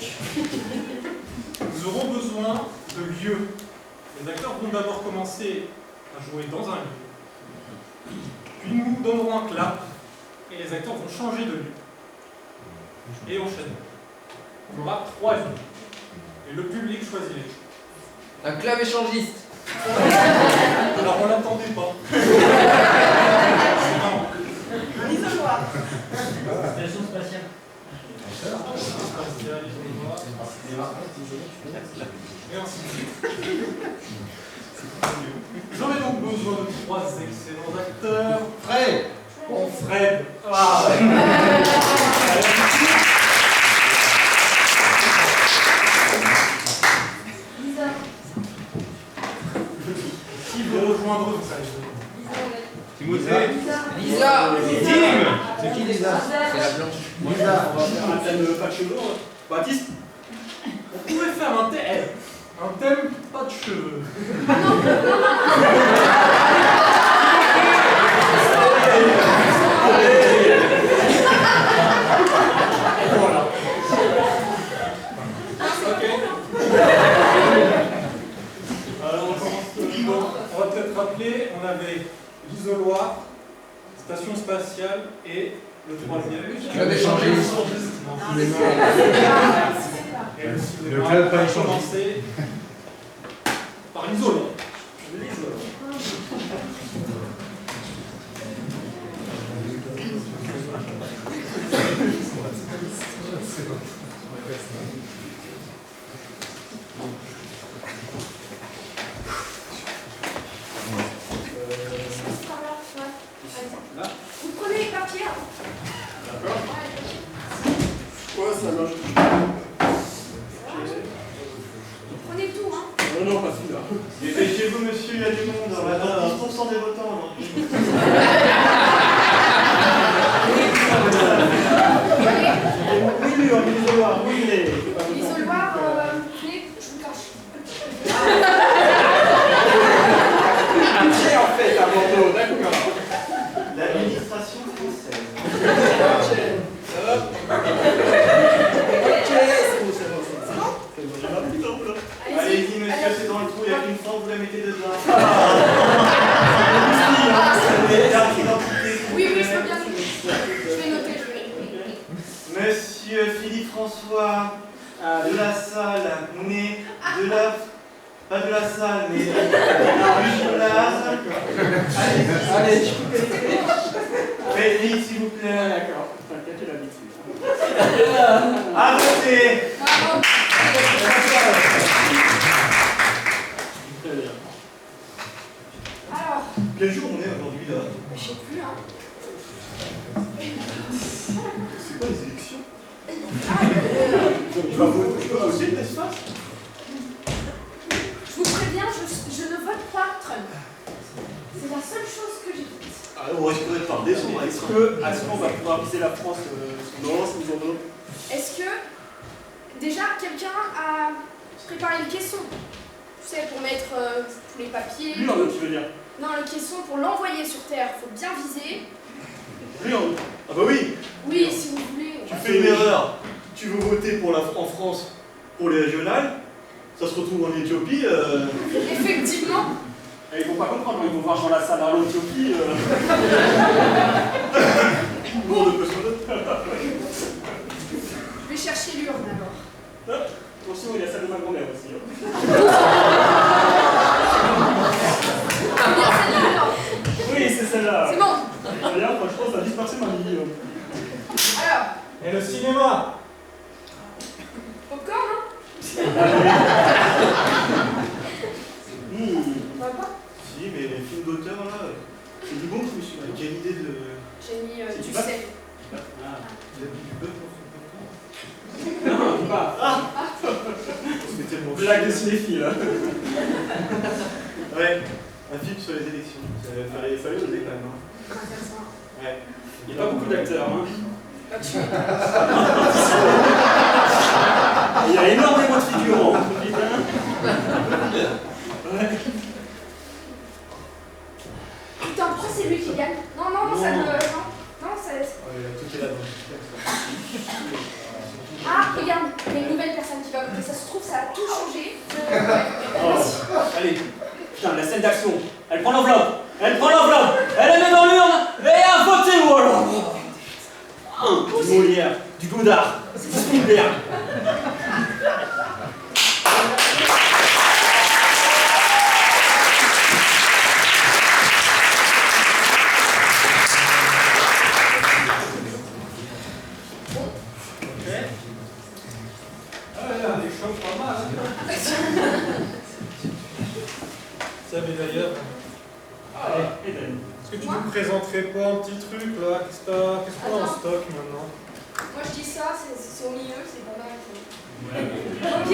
S7: nous aurons besoin de lieux. Les acteurs vont d'abord commencer à jouer dans un lieu. Puis nous donnerons un clap et les acteurs vont changer de lieu. Et enchaîner. On aura 3 lieux. Et le public choisit les lieux.
S6: Un club échangiste.
S7: Alors on l'attendait pas.
S2: Un isoloir.
S4: Station spatiale.
S7: Et ainsi de suite. J'aurais donc besoin de 3 excellents acteurs.
S4: Fred.
S7: Bon, Fred. Ah. Qui veut rejoindre Fred?
S4: Timothée.
S6: Lisa.
S4: Tim. C'est qui Lisa?
S6: C'est la blanche.
S4: Lisa.
S3: On va faire un thème pas de cheveux. Baptiste.
S7: On pourrait faire un thème pas de cheveux. Voilà. Ok. Alors on commence. Donc, on va peut-être rappeler, on avait l'isoloir, station spatiale et le troisième.
S6: Club échangiste.
S7: Le club pas commencer par l'isolant.
S5: Vous prenez les papiers.
S7: D'accord.
S3: Ouais, ça marche.
S5: Prenez tout, hein.
S3: Non, pas celui-là. Dépêchez-vous, monsieur, il y a du monde. On attend 10% des votants aujourd'hui. Oui, on est l'isoloir, oui,
S5: L'isoloir, venez, je vous cache.
S3: Qui en fait à Bordeaux, d'accord. L'administration française. Allez-y, monsieur, c'est dans le trou, il y a qu'une fois, vous la mettez dedans.
S5: Oui, je peux bien noter. Je vais noter.
S3: Monsieur Philippe François de la Salle, né de la... Pas de la salle, mais de la rue Gymnase. Allez, faites vite, s'il vous plaît. D'accord, t'inquiète, l'habitude. À voter.
S5: Bravo.
S3: Très bien.
S5: Alors,
S3: Quel jour on est aujourd'hui là?
S5: je sais plus, hein.
S3: C'est quoi les élections?
S5: Ah,
S3: Tu vas voter de l'espace?
S5: je vous préviens, je ne vote pas Trump. C'est la seule chose que j'ai faite.
S3: Ah, on risque d'être par défaut. Est-ce qu'on va pouvoir viser la France non, c'est nous en autres?
S5: Est-ce que, déjà, quelqu'un a préparé le caisson? Tu sais, pour mettre tous les papiers.
S3: Lui en autre, tu veux dire?
S5: Non, le caisson pour l'envoyer sur Terre, faut bien viser.
S3: Lui en autre. Ah bah oui.
S5: Oui, si vous voulez.
S3: Tu fais une erreur. Tu veux voter pour en France pour les régionales, ça se retrouve en Éthiopie.
S5: Effectivement.
S9: Et ils vont pas comprendre, ils vont voir Jean Lassalle à l'Éthiopie. Bon, de besoin d'autre.
S5: Je vais chercher l'urne alors.
S9: Attention, il y a celle de ma grand-mère aussi.
S5: Bien, celle-là alors.
S9: Oui, c'est celle-là.
S5: C'est bon.
S9: D'ailleurs, franchement, ça a dispersé ma vie.
S5: Alors,
S7: Et le cinéma?
S5: popcorn, hein? Ça va pas?
S3: Si, mais les films d'auteur là, c'est du bon truc celui-là. Quelle idée de.
S5: J'ai mis
S3: C'est
S5: du
S3: du bœuf.
S5: sel.
S3: Ah, vous avez mis du bœuf dans
S9: Non, pas.
S3: C'était tellement
S9: Blague de cinéphile, là.
S3: Ouais, un film sur les élections. Il fallait oser quand même. Hein.
S5: Intéressant.
S3: Ouais.
S9: Il n'y a pas beaucoup d'acteurs, hein.
S5: Bah, tu
S9: Il y a énormément de figurants. Putain. Ouais.
S5: Putain, pourquoi c'est lui qui gagne? Non, non, non, ça ne. Non, non, ça.
S3: Tout est là-dedans.
S5: Ah, regarde, il y a une nouvelle personne qui va voter. Ça se trouve, ça a tout changé.
S9: Oh. Allez, putain, la scène d'action. Elle prend l'enveloppe. Elle prend l'enveloppe. Elle la met dans l'urne. Et à voter, voilà. Du Molière, du Godard, du Spielberg.
S7: Des choses pas mal. Hein. Ça, mais d'ailleurs,
S9: Eden.
S7: est-ce que tu nous présenterais pas un petit truc là? Qu'est-ce qu'on a en
S5: Attends.
S7: stock maintenant?
S5: Moi, je dis ça, c'est au milieu, c'est pas mal. Ok,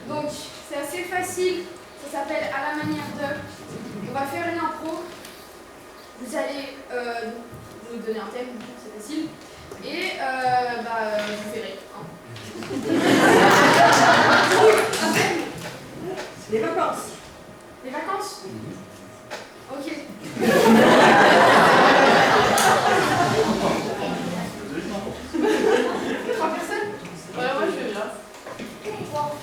S5: donc c'est assez facile. Ça s'appelle à la manière de. On va faire une impro. Vous allez nous donner un thème, c'est facile. Et vous verrez. Hein. Les vacances. Les vacances? Ok. 3 personnes?
S8: Ouais, moi je vais bien.
S5: 3.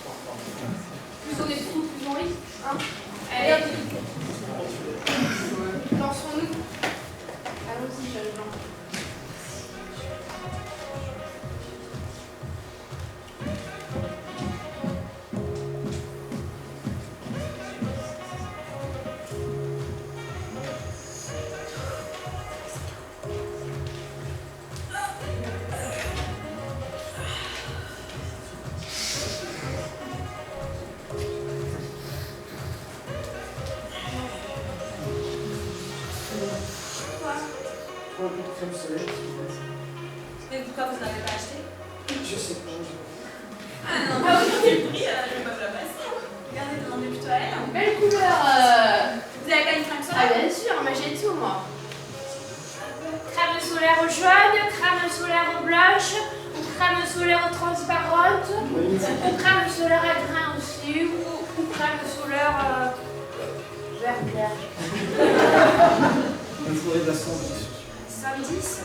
S5: Plus on est fous, plus on rit. Hein?
S2: Allez.
S5: Lançons-nous. Allons-y, jeunes gens.
S2: Et pourquoi vous n'avez pas acheté?
S3: Je sais pas.
S2: Ah non, pas au prix, je vais pas vous la passer. Regardez, demandez plutôt à elle.
S8: Belle couleur.
S2: Vous avez pas une crème
S8: Ah,
S2: solaire?
S8: bien sûr, moi j'ai tout, moi.
S2: Crème solaire jaune, crème solaire blanche, ou crème solaire transparente, ou crème solaire à grains aussi, ou crème solaire vert clair.
S3: Il faudrait de la sandwich.
S2: 110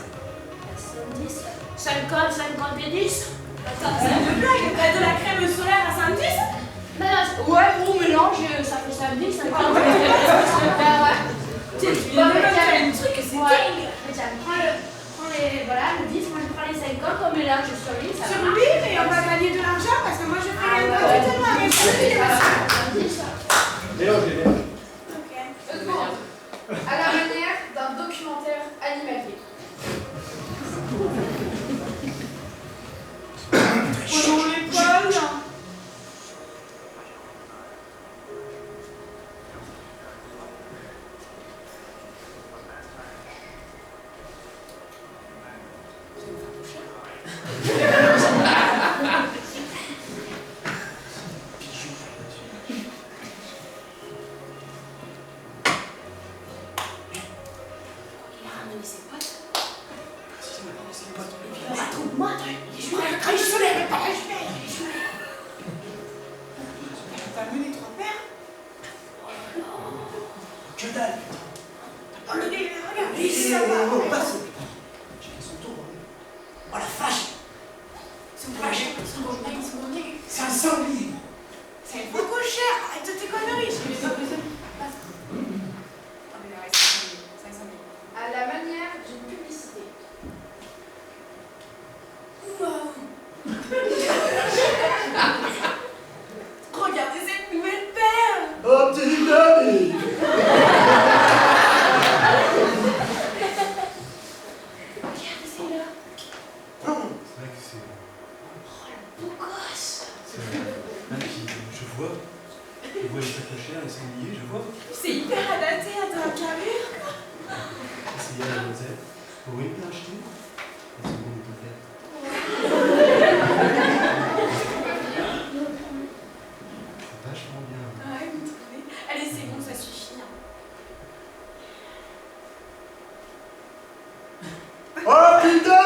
S2: 110 50, 50 et 10. Attends, c'est une blague, t'as de la crème solaire à 110?
S8: Ouais, on mélange, ça fait samedi, ça fait ouais.
S2: Bon, mais t'as un truc, c'est dingue.
S8: Tiens, prends les, voilà, le 10, moi je prends les 50, on mélange sur lui, ça
S2: Sur
S8: va.
S2: lui, mais on va gagner de l'argent parce que moi je fais rien
S8: ouais.
S2: tellement avec lui.
S3: Mélangez, mélangez.
S2: Ok.
S5: Seconde. À la manière d'un documentaire animalier.
S2: Prenons l'école. T'as vu les 3 paires?
S3: Que dalle.
S2: Oh le nez, regarde,
S3: Eh,
S2: ça va.
S3: oh, passe. J'ai son tour. Oh la vache.
S2: Son bonnet.
S3: C'est un sanglier.
S2: C'est beaucoup cher, arrête de tes conneries. Je vais pas besoin. Passe. Ah mais ouais, 500 000.
S5: À la manière d'une publicité.
S4: Merci, mademoiselle. Vous pouvez bien acheter? La seconde est offerte. C'est vachement bien.
S2: Ouais, vous trouvez? Allez, c'est bon, ça suffit. Hein.
S4: Oh putain!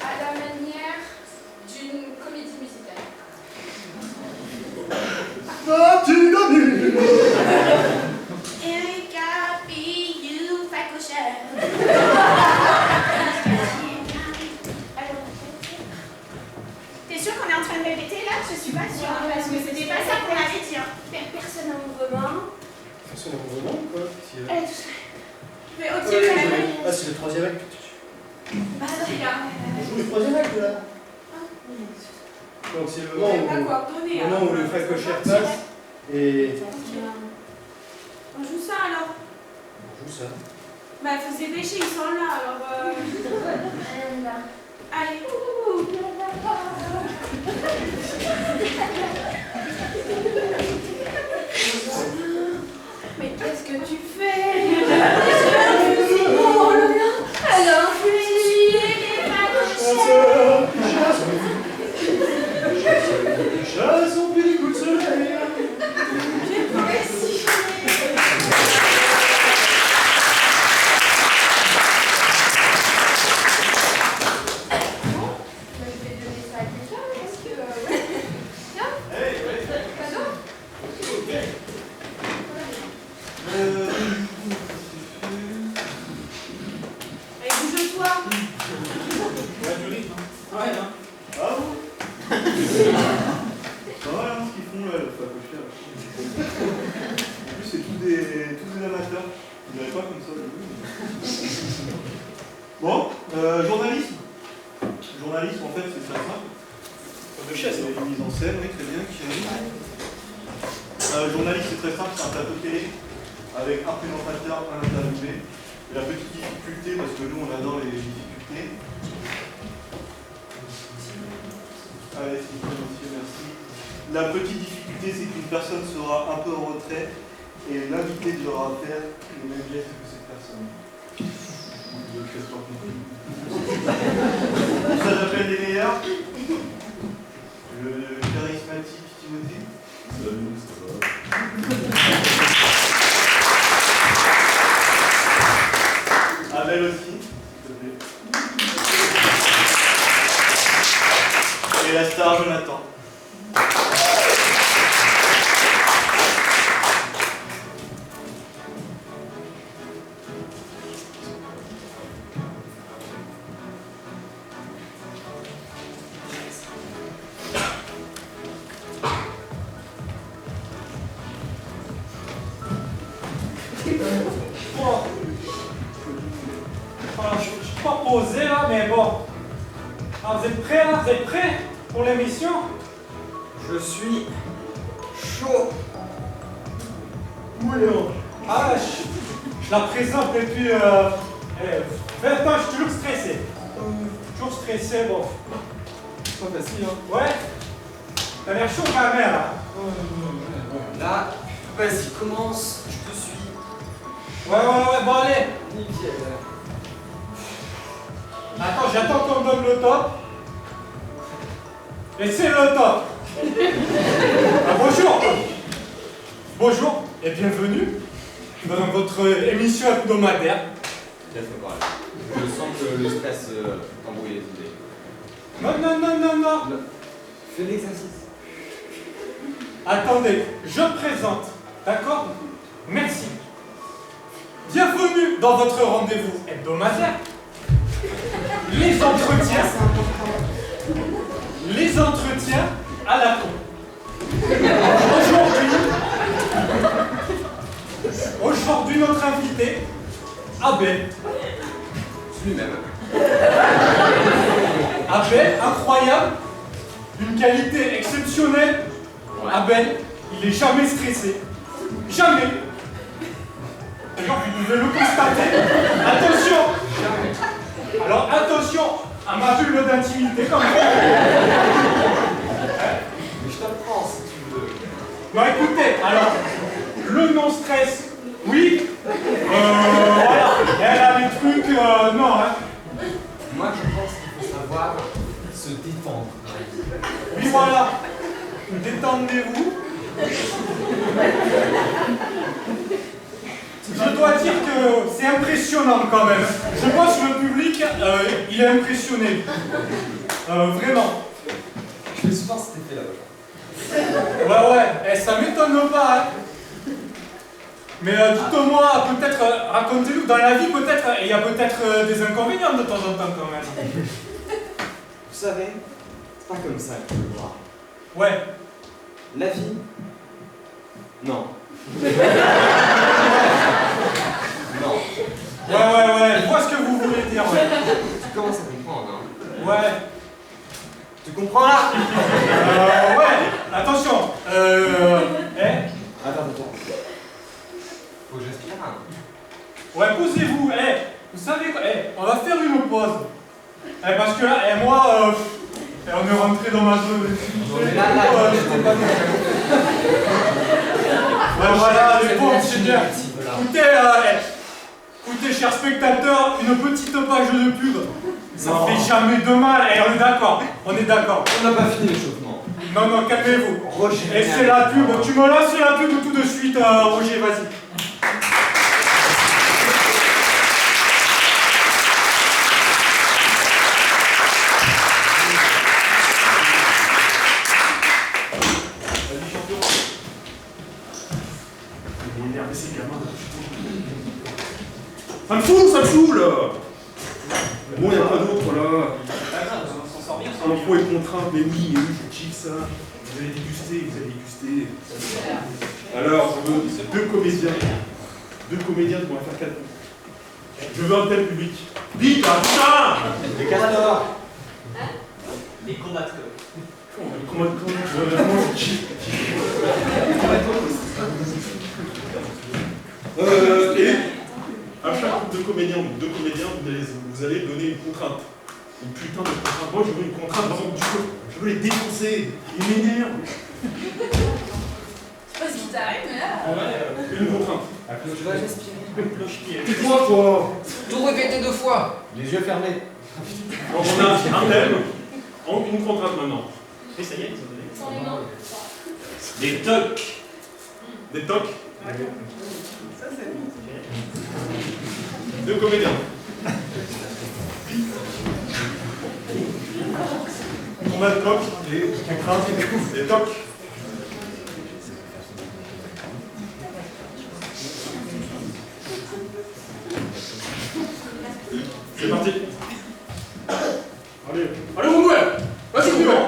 S5: À la manière d'une comédie musicale.
S4: Oh tu l'as vu!
S2: T'es sûr qu'on est en train de répéter là? Je suis pas sûre, hein, parce que c'était pas ça qu'on avait dit. Hein.
S8: Personne n'a mouvement.
S4: Personne n'a mouvement ou quoi?
S8: Elle est tout seule.
S2: Mais au pied de la main.
S4: Ah, c'est le troisième acte.
S2: Bah, c'est là.
S4: On joue le troisième acte là. Donc c'est le moment
S2: On va coordonner.
S4: où le facochère passe et.
S2: On joue ça alors.
S4: On joue ça.
S2: Bah, faut se dépêcher, ils sont là alors. Allez. Mais qu'est-ce que tu fais?
S8: Oh là là. Alors, je vais
S4: Chasse au pied des coups de soleil.
S2: Allez, bouge-toi.
S7: Ouais, du rythme.
S9: Ouais, hein.
S3: Ah bon? Ça va, hein, ce qu'ils font là, le facochère. En plus, c'est tous des amateurs. Ils n'avaient pas comme ça. Bon, journalisme. Journalisme, en fait, c'est très simple.
S4: De chaise.
S3: C'est une mise en scène, oui, très bien. Journaliste, c'est très simple, c'est un plateau télé avec un présentateur, un interviewé. Et la petite difficulté, parce que nous, on adore les difficultés. Allez, s'il vous plaît, monsieur, merci. La petite difficulté, c'est qu'une personne sera un peu en retrait et l'invité devra faire les mêmes gestes que cette personne. Ça j'appelle les meilleurs. Le charismatique Timothée. Salut, ça va. Abel aussi, s'il te plaît. Et la star Jonathan.
S7: Bon. Voilà, je suis pas posé là, mais bon. Ah, vous êtes prêts là? Vous êtes prêts pour l'émission?
S6: Je suis chaud.
S7: Ah, je la présente depuis 20 ans, je suis toujours stressé. Toujours stressé, bon.
S6: C'est pas facile, hein.
S7: Ouais? T'as l'air chaud quand même là.
S6: Là, vas-y, commence, je te suis.
S7: Ouais, bon allez.
S6: Nickel.
S7: Attends, j'attends qu'on me donne le top. Et c'est le top. Ah, bonjour. Bonjour et bienvenue dans votre émission hebdomadaire.
S6: Bien fait, voilà. Je sens que le stress t'embrouille les idées.
S7: Non.
S6: Fais l'exercice.
S7: Attendez, je présente, d'accord? Merci. Bienvenue dans votre rendez-vous hebdomadaire. Les entretiens. Les entretiens à la con. Aujourd'hui, notre invité, Abel.
S6: Lui-même.
S7: Abel, incroyable, d'une qualité exceptionnelle.
S6: Ouais.
S7: Abel, il est jamais stressé. Jamais. D'ailleurs, vous pouvez le constater. Attention. Alors, attention à ma bulle d'intimité comme ça.
S6: Mais je t'apprends si tu veux.
S7: Bon, écoutez, alors, le non-stress, oui. Voilà, elle a des trucs, non, hein.
S6: Moi, je pense qu'il faut savoir se détendre.
S7: Oui, voilà. Détendez-vous. Je dois dire que c'est impressionnant quand même. Je pense que le public, il est impressionné. Vraiment.
S6: Je fais souvent cet effet-là.
S7: Ouais, ça m'étonne pas. Hein. Mais dites-moi, peut-être, racontez-nous, dans la vie, peut-être, il y a peut-être des inconvénients de temps en temps quand même.
S6: Vous savez, c'est pas comme ça qu'il faut le voir.
S7: Ouais.
S6: La vie? Non. Non.
S7: Ouais, je vois ce que vous voulez dire, ouais.
S6: Tu commences à comprendre, hein?
S7: Ouais.
S6: Tu comprends là?
S7: Ouais, attention.
S6: Attends. Faut que j'aspire, hein.
S7: Ouais, posez-vous. Vous savez quoi? On va faire une pause. Parce que là, moi, on est rentré dans ma zone. J'étais pas bien. Ouais, voilà, les pauvres, c'est bien. Écoutez, chers spectateurs, une petite page de pub. Ça fait jamais de mal. On est d'accord. On
S6: n'a pas fini l'échauffement.
S7: Non, calmez-vous.
S6: Roger.
S7: Et c'est la pub. Tu me lances la pub tout de suite, Roger, vas-y.
S1: Ça me saoule. Bon, il n'y a pas d'autre là. Info et contrainte, mais oui, je kiffe ça. Vous allez déguster. Alors, je veux deux comédiens qui vont faire 4 points. Je veux un tel public. Vite, là, putain.
S6: Les castors.
S9: Les combattants.
S1: Comment je kiffe. Et à chaque groupe de comédiens, vous allez donner une contrainte. Une putain de contrainte. Moi, je veux une contrainte, par exemple, je veux les défoncer. Ils m'énervent.
S2: Je sais pas ce qui t'arrive, mais là.
S1: Une contrainte.
S6: Tu vas respirer.
S1: Dis-moi, toi.
S10: Tout répéter 2 fois.
S4: Les yeux fermés.
S1: Donc, on a un thème, une contrainte maintenant.
S9: Et ça y est, ils ont donné.
S2: Sans les mains.
S9: Des tocs.
S1: Des tocs. Deux comédiens. On a le toc et contrainte et toc. C'est parti. Allez mon gars. Vas-y mon gars.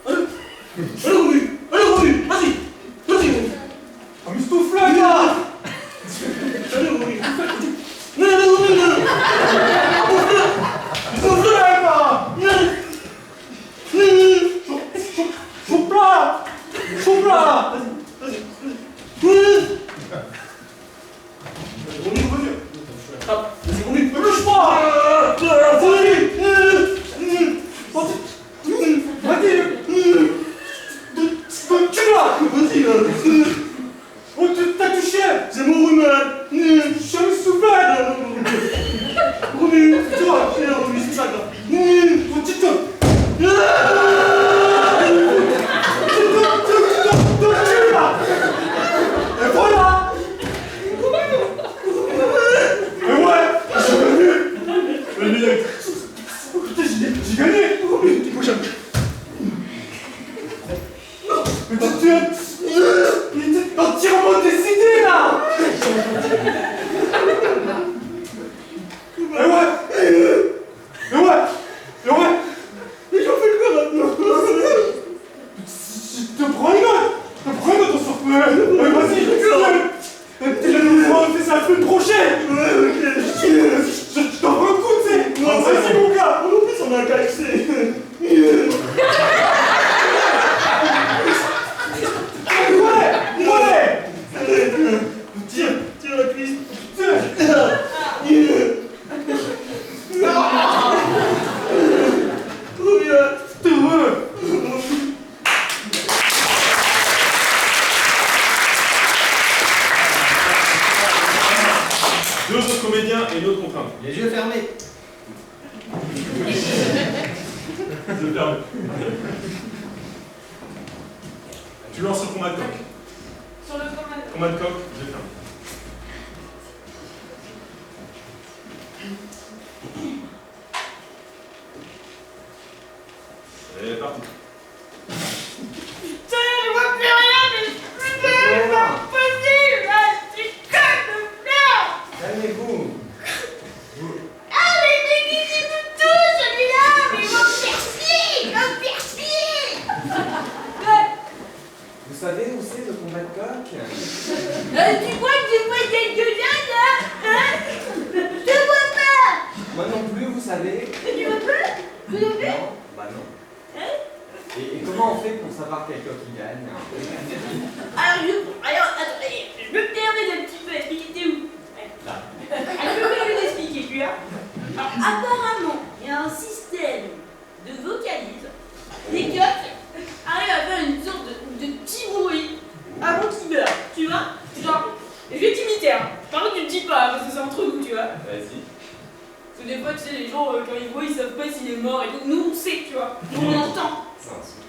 S1: Allez, vas-y.
S7: Amuse-toi, là.
S1: comédiens et une autre contrainte.
S4: Les yeux fermés.
S1: Je ferme. Tu lances sur combat de coq.
S2: Sur le combat.
S1: Combat de coq, je ferme. C'est parti.
S2: Putain, je vois plus rien, mais putain, c'est pas possible, là, c'est conne de merde.
S4: Calmez-vous.
S2: Ah, mais il me touche, celui-là, mais il va me faire chier, il va me faire chier.
S6: Vous savez où c'est le combat de coq?
S8: Tu vois que tu vois quelqu'un là? Hein? Je te vois pas.
S6: Moi non plus, vous savez.
S8: Tu vois pas? Tu vois pas?
S6: Non, bah non. Et comment on fait pour savoir quel coq il gagne?
S8: Alors, attendez, je me permets d'un petit peu expliquer. T'es où?
S6: Là.
S8: Je me permets d'expliquer, tu vois. Alors, apparemment, il y a un système de vocalise. Les coqs arrivent à faire une sorte de petit bruit avant qu'ils meurent, tu vois. Genre, je vais t'imiter, hein. Par contre, tu le dis pas, parce que c'est entre nous, tu vois.
S6: Vas-y.
S8: Parce que des fois, tu sais, les gens, quand ils voient, ils savent pas s'il est mort et tout. Nous, on sait, tu vois. Nous, on entend.
S6: C'est un son.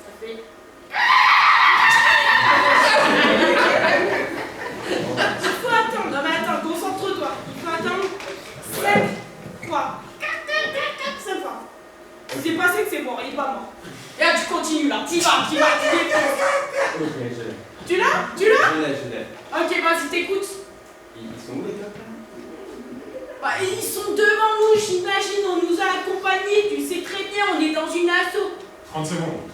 S8: Ça fait.
S2: Il faut attendre, non mais attends, concentre-toi. Il faut attendre 5 fois. 5 fois. Si c'est passé que c'est mort, il est pas mort. Et là, tu continues là, tu vas, tu défonces.
S6: Ok, je l'ai.
S2: Tu l'as?
S6: Je l'ai.
S2: Ok, vas-y, t'écoutes.
S6: Ils sont où les coqs là?
S2: Bah, ils sont devant nous, j'imagine, on nous a accompagnés, tu sais très bien, on est dans une asso.
S1: 30 secondes.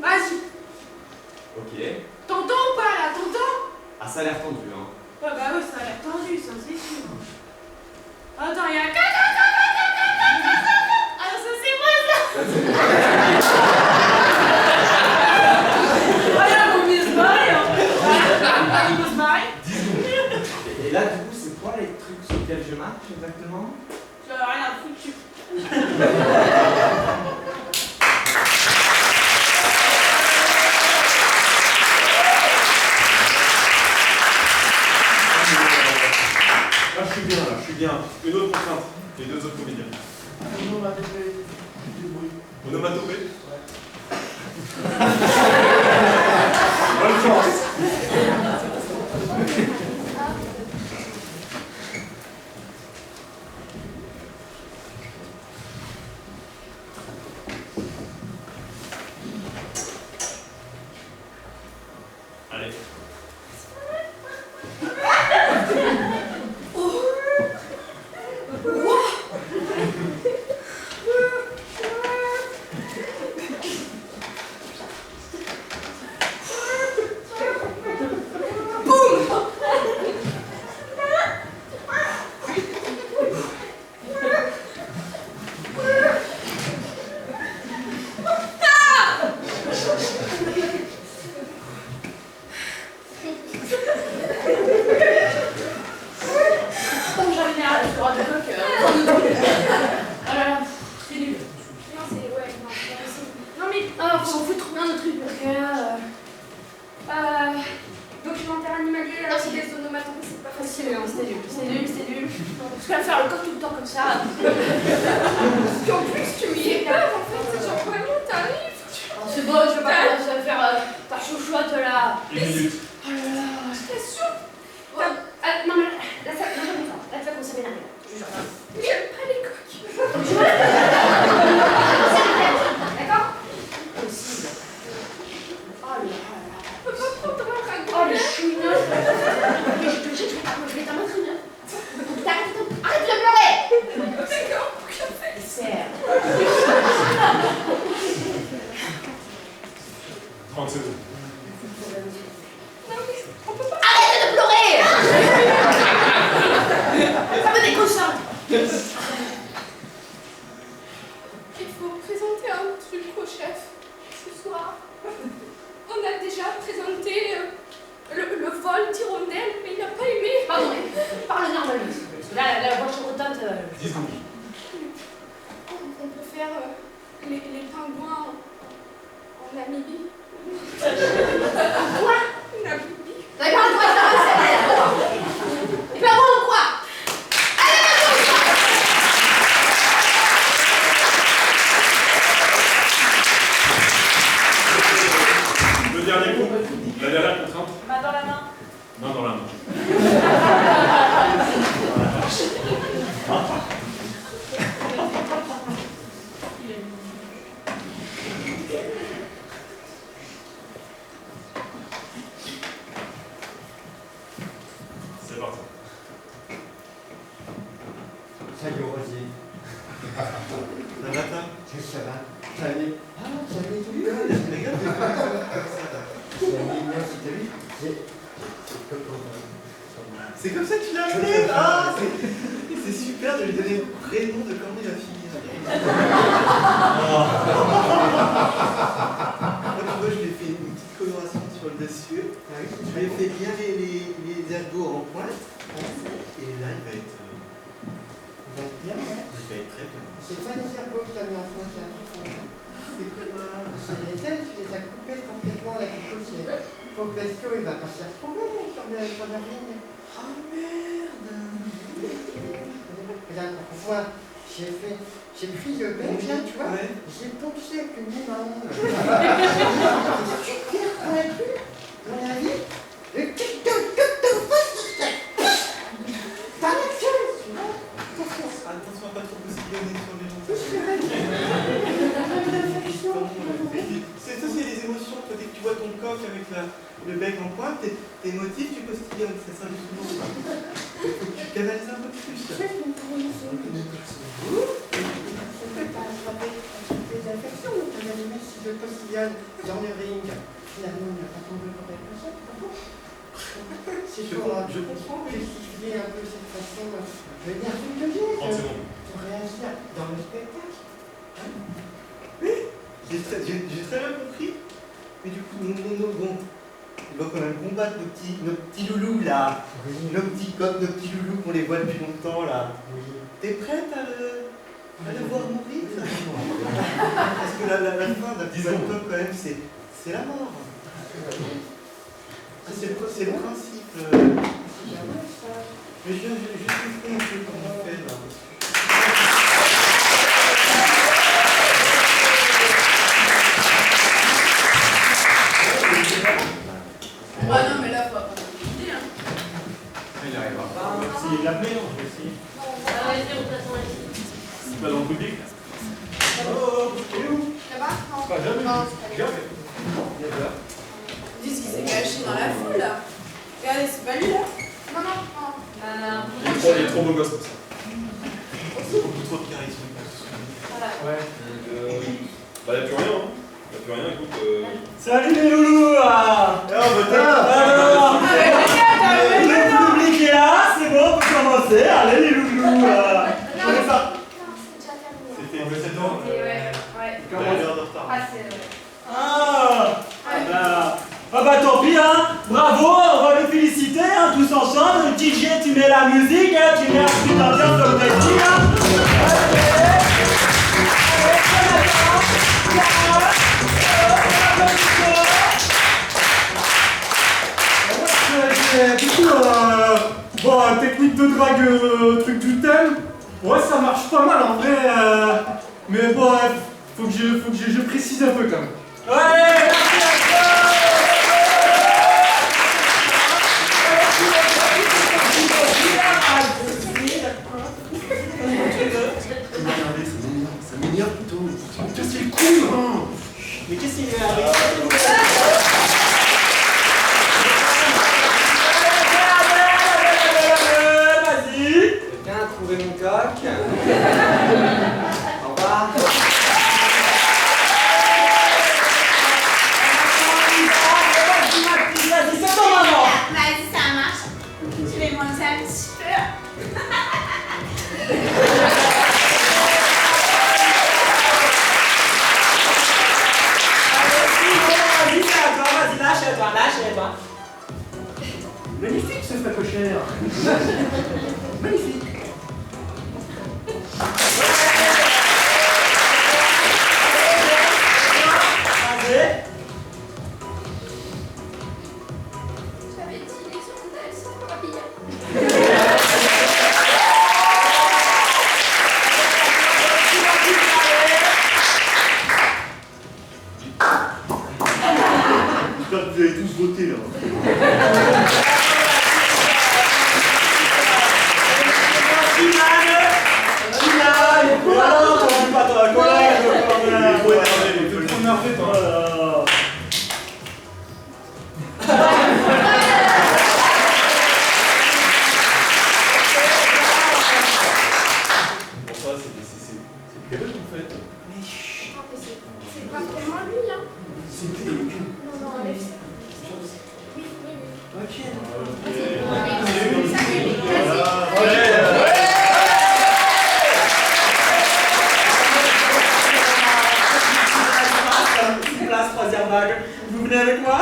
S2: Vas-y.
S6: Ok.
S2: T'entends ou pas là? T'entends?
S6: Ah, ça a l'air tendu, hein.
S2: Ouais, bah ouais, ça a l'air tendu, ça, c'est sûr. Attends, il y a. Ah, ça, c'est moi, ça! Ah, il faut mieux se barrer, en fait. Il faut se barrer.
S6: Et là, du coup, c'est quoi les trucs sur lesquels je marche exactement?
S2: J'en ai rien à foutre.
S1: Là, je suis bien, là, je suis bien. Une autre contrainte. Les deux autres comédiens. Onomatopée? Bonne chance. Allez.
S5: Documentaire animalier, alors c'est des onomatopées, c'est pas facile, hein, c'est nul. Je peux faire le coq tout le temps comme ça. Puis en plus, tu m'y es pas, en fait, c'est genre vraiment, t'arrives.
S8: C'est bon, je vais pas commencer à faire ta chouchoute là.
S1: Une minute.
S5: Oh là là, c'est sûr. Non, mais là, ça, non, là, tu vas commencer à m'énerver. J'aime pas les coqs. D'accord?
S8: Possible. Oh là là.
S5: On peut pas prendre un
S8: Oh
S5: ragoût.
S8: les chouineux. Mais je vais t'en mettre une. Arrête de pleurer.
S5: D'accord, pour que je fasse.
S8: Serre.
S1: 30 secondes.
S5: Non, mais on peut pas.
S8: Arrête de pleurer. Ça me déconcentre.
S5: Il faut présenter un truc au chef ce soir. On a déjà présenté le vol d'hirondelle, mais il n'a pas aimé.
S8: Pardon, parle normalement. Là, la voix chorotante.
S1: 10 secondes.
S5: On peut faire les pingouins en Namibie.
S8: Quoi?
S5: Namibie.
S8: T'avais pas le droit de faire ça.
S1: dernier coup. La dernière contrainte.
S8: Main dans la main.
S1: Main dans la main. C'est parti.
S4: Salut Rosier.
S3: Ça va toi?
S4: Ça va. Salut. Ah, salut tout le monde.
S3: C'est comme ça que tu l'as appelé? Ah, c'est super de lui donner le prénom de comment il va finir. Moi, je lui ai fait une petite coloration sur le dessus. Je lui ai fait bien les ergots en pointe. Et là, il va être bien. Il va être très bien.
S11: C'est pas les ergots que tu as mis en France, c'est un truc comme ça. C'est les ailes, tu les as coupées complètement avec les chaussures. Faut que Bestio, il va pas s'y retrouver sur la ligne.
S3: Oh merde!
S11: Regarde, pour voir, j'ai pris le bec là, tu vois,
S3: Ouais.
S11: j'ai poncé avec une main. C'est super pointu, dans la vie. Le tic de par la queue, tu vois.
S3: Attention à pas trop bousillonner sur les gens. C'est ça, c'est les émotions. Toi, dès que tu vois ton coq avec le bec en pointe, t'es émotif, tu postillonnes. C'est ça le souvent. Il faut que tu canalises un peu plus.
S11: C'est pas des infections, on peut animer si je postillonne dans le ring. Finalement, il n'y a pas tombé pour être ça, tu comprends? C'est
S3: Je comprends, mais
S11: justifier un peu cette façon de l'énergie que j'ai,
S1: 30 secondes.
S11: pour réagir dans le spectacle.
S3: j'ai très bien compris. Mais du coup, bon, il va quand même combattre nos petits loulous là. Nos petits coqs, nos petits loulous qu'on les voit depuis longtemps là. T'es prête à le voir mourir? Parce que la fin d'un petit coq quand même, c'est la mort. C'est le principe. Mais je vais vous un peu comment on fait là.
S2: Ah non, mais là, faut pas compliquer, hein.
S6: Il arrivera pas.
S7: On va essayer de l'amener, on va essayer.
S1: C'est pas dans le public.
S7: Oh, et où?
S2: Là-bas? Non.
S7: Pas jamais.
S2: Non, c'est pas
S7: Jamais.
S2: Dis ce qui s'est caché dans la foule, là. Regardez, c'est pas lui, là. Non, non, non.
S1: Il est trop beau gosse pour ça.
S3: Beaucoup trop de charisme.
S2: Voilà.
S7: Ouais.
S1: Bah, y'a plus rien, hein. Y'a plus rien, écoute.
S3: Salut les loulous là. Alors,
S2: Ah, mais
S3: le public est là, c'est bon, on peut commencer. Allez les loulous.
S5: Non,
S3: Je
S5: non,
S3: connais pas.
S5: c'est déjà terminé.
S3: C'était
S7: Ouais, c'est
S3: bon.
S7: bon.
S2: Et ouais.
S3: Comment l'heure de retard?
S2: Ah, c'est...
S3: Ah bah tant pis hein. Bravo, on va le féliciter hein, tous ensemble. DJ, tu mets la musique, hein, tu mets un petit ambiance sur le petit hein. Du coup, bon, technique de drague, truc du thème, ouais, ça marche pas mal en vrai, mais bon, faut que je précise un peu quand même. Ouais,
S11: Ça m'énerve plutôt. Putain, c'est cool, hein.
S3: mais qu'est-ce qu'il y a avec Vas-y.
S6: Quelqu'un a trouvé mon coq? Au revoir.
S3: Vas-y, c'est ton maman.
S2: Vas-y, ça marche. Je vais monter un petit peu.
S3: Vas-y, c'est à toi, vas-y, lâche-toi.
S11: Magnifique ce facochère. Magnifique.
S3: Vas-y.
S5: J'avais dit les hirondelles sont papillons.
S3: J'espère que vous avez tous voté là.
S9: Alors, t'en dis pas dans la colère, quand même.
S7: Il faut énerver, toi.
S1: Pour ça, c'est cadeau que vous faites.
S5: Ah, mais c'est pas vraiment lui, hein. Non, non, allez. Oui, oui, oui.
S3: Ok.
S9: Place, troisième vague. Vous venez avec moi?